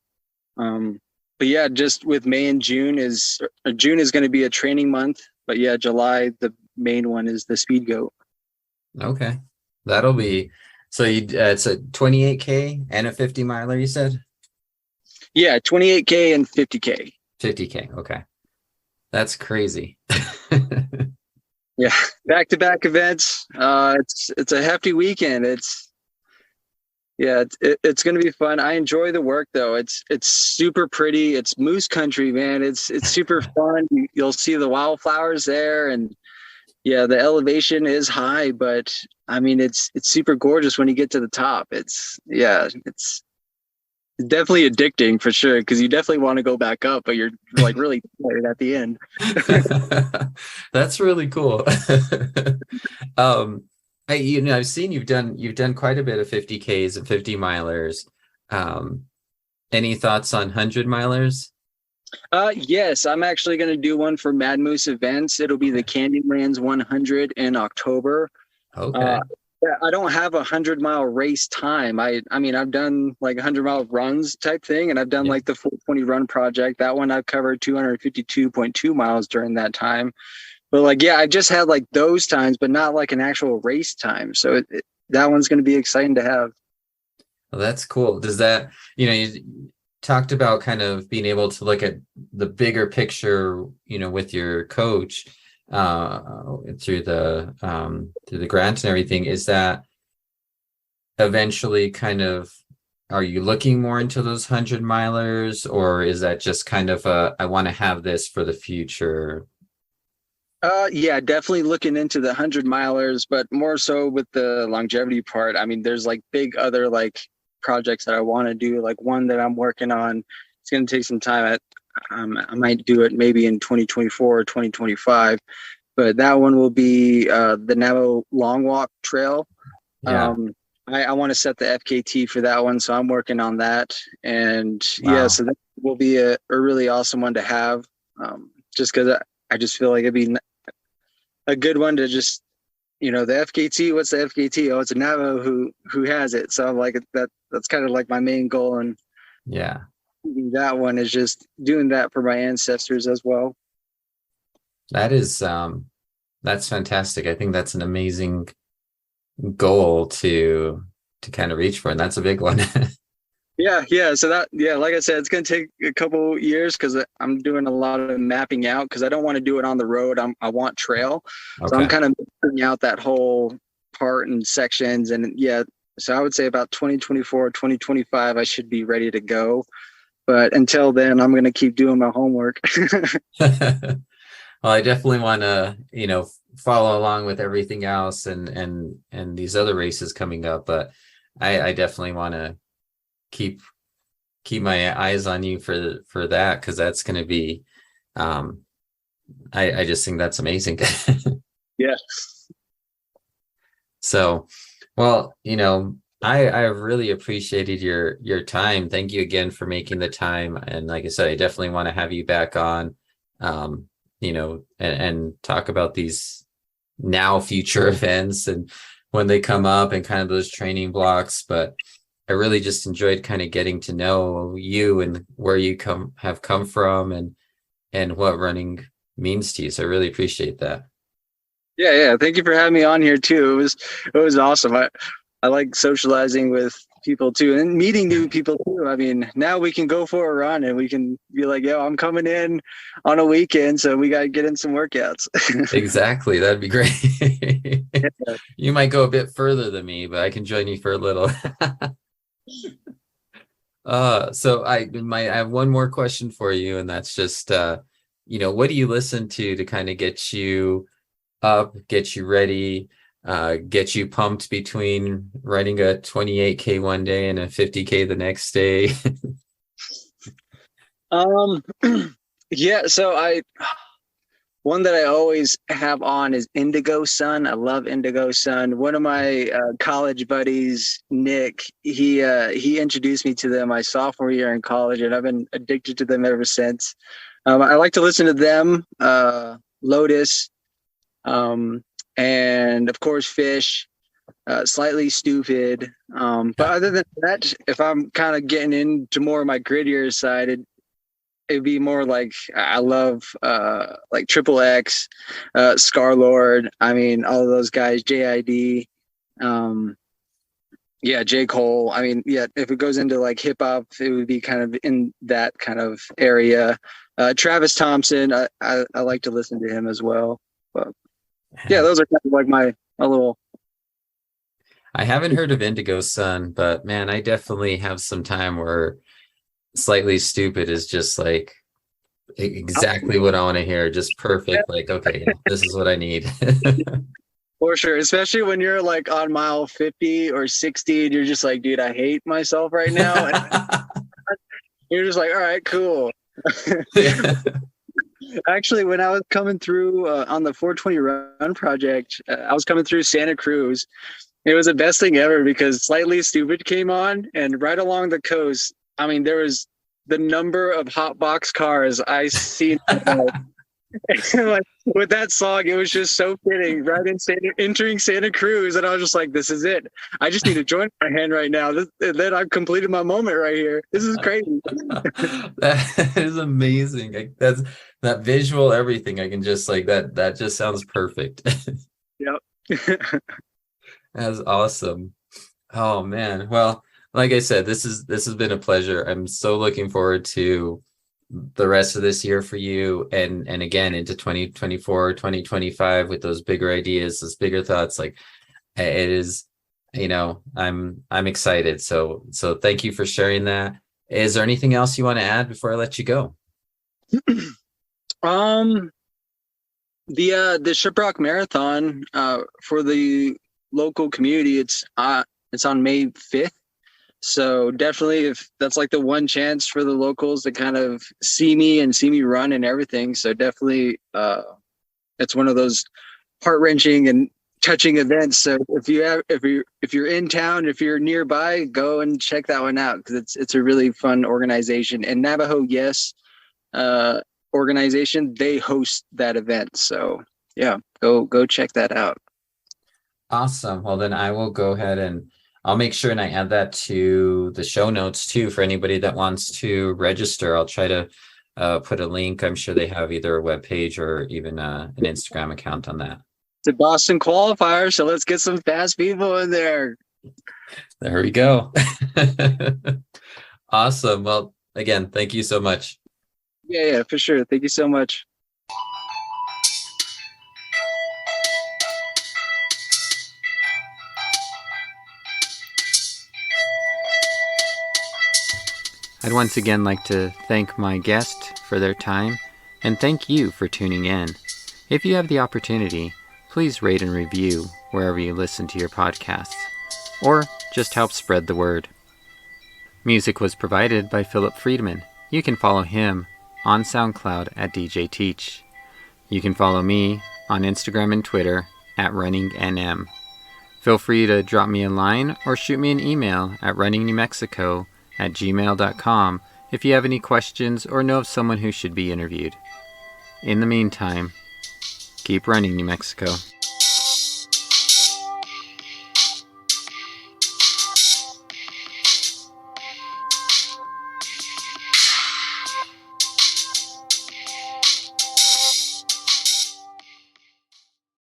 But yeah, just with May and June is going to be a training month, but yeah, July the main one is the Speed Goat. Okay. That'll be so it's a 28K and a 50 miler, you said? Yeah, 28K and 50K. 50K. Okay. That's crazy. Yeah, back to back events. It's a hefty weekend. It's going to be fun. I enjoy the work though. It's super pretty. It's moose country, man. It's super fun. You'll see the wildflowers there, and yeah, the elevation is high, but I mean it's super gorgeous when you get to the top. It's definitely addicting for sure, because you definitely want to go back up, but you're like really tired at the end. That's really cool. um I've seen you've done quite a bit of 50Ks and 50 milers. Um any thoughts on 100 milers? Yes, I'm actually going to do one for Mad Moose events. It'll be the Candylands 100 in October. Uh, Okay. yeah, I don't have 100-mile race time. I mean, I've done like 100-mile runs type thing, and I've done Yeah. like the 420 run project. That one I've covered 252.2 miles during that time. But like, yeah, I just had like those times, but not like an actual race time. So that one's going to be exciting to have. Well, that's cool. Does that, you talked about kind of being able to look at the bigger picture, with your coach through the grant and everything. Is that eventually kind of, are you looking more into those 100 milers, or is that just kind of I want to have this for the future? Yeah, definitely looking into the 100-milers, but more so with the longevity part. I mean, there's like big other like projects that I want to do. Like one that I'm working on, it's going to take some time. I might do it maybe in 2024 or 2025, but that one will be the Navajo Long Walk Trail. Yeah. Um, I want to set the FKT for that one, so I'm working on that. And yeah, Wow. so that will be a really awesome one to have. Just because I just feel like it'd be a good one to just, the FKT. What's the FKT? Oh, it's a Navajo who has it. So I'm like that's kind of like my main goal. And Yeah. that one is just doing that for my ancestors as well. That is that's fantastic. I think that's an amazing goal to kind of reach for, and that's a big one. Yeah. So that, yeah, like I said, it's going to take a couple years because I'm doing a lot of mapping out because I don't want to do it on the road. I want trail. So I'm kind of mapping out that whole part and sections. And yeah, so I would say about 2024, 2025, I should be ready to go. But until then, I'm going to keep doing my homework. Well, I definitely want to, follow along with everything else and these other races coming up, but I definitely want to keep my eyes on you for that, because that's going to be I just think that's amazing. Yeah. So, well, I really appreciated your time. Thank you again for making the time, and like I said, I definitely want to have you back on and talk about these now future events and when they come up and kind of those training blocks. But I really just enjoyed kind of getting to know you and where you have come from and what running means to you. So I really appreciate that. Yeah. Thank you for having me on here too. It was awesome. I like socializing with people too and meeting new people too. I mean, now we can go for a run and we can be like, yo, I'm coming in on a weekend, so we got to get in some workouts. Exactly. That'd be great. Yeah. You might go a bit further than me, but I can join you for a little. So I have one more question for you, and that's just what do you listen to kind of get you up, get you ready, get you pumped between running a 28K one day and a 50K the next day? Yeah, so one that I always have on is Indigo Sun. I love Indigo Sun. One of my college buddies, Nick, he introduced me to them my sophomore year in college, and I've been addicted to them ever since. I like to listen to them, Lotus, and of course Fish, Slightly Stupid. But other than that, if I'm kind of getting into more of my grittier side, it'd be more like I love like Triple X, Scarlord. I mean, all of those guys, JID, J. Cole. I mean, yeah, if it goes into like hip hop, it would be kind of in that kind of area. Travis Thompson, I like to listen to him as well. But yeah, those are kind of like my little. I haven't heard of Indigo Sun, but man, I definitely have some time where Slightly Stupid is just like exactly what I want to hear. Just perfect. Like, okay, this is what I need. For sure, especially when you're like on mile 50 or 60 and you're just like, dude, I hate myself right now. And you're just like, all right, cool. Actually, when I was coming through on the 420 Run project, I was coming through Santa Cruz. It was the best thing ever because Slightly Stupid came on, and right along the coast, I mean, there was the number of hot box cars I seen. Like, with that song, it was just so fitting. Right entering Santa Cruz, and I was just like, "This is it. I just need to join my hand right now. Then I've completed my moment right here. This is crazy." That is amazing. That's that visual, everything. I can just like that. That just sounds perfect. Yep. That's awesome. Oh man. Well, like I said, this has been a pleasure. I'm so looking forward to the rest of this year for you and again into 2024, 2025 with those bigger ideas, those bigger thoughts. Like it is, I'm excited. So thank you for sharing that. Is there anything else you want to add before I let you go? The Shiprock Marathon for the local community, it's on May 5th. So definitely, if that's like the one chance for the locals to kind of see me run and everything. So definitely, it's one of those heart-wrenching and touching events. So if you're in town, if you're nearby, go and check that one out because it's a really fun organization. And Navajo Yes organization, they host that event. So yeah, go check that out. Awesome. Well, then I will go ahead and I'll make sure and I add that to the show notes too for anybody that wants to register. I'll try to put a link. I'm sure they have either a web page or even an Instagram account on that. It's a Boston qualifier, so let's get some fast people in there. There we go. Awesome. Well, again, thank you so much. Yeah, for sure. Thank you so much. I'd once again like to thank my guest for their time and thank you for tuning in. If you have the opportunity, please rate and review wherever you listen to your podcasts, or just help spread the word. Music was provided by Philip Friedman. You can follow him on SoundCloud at DJ Teach. You can follow me on Instagram and Twitter at RunningNM. Feel free to drop me a line or shoot me an email at runningnewmexico@gmail.com if you have any questions or know of someone who should be interviewed. In the meantime, keep running, New Mexico.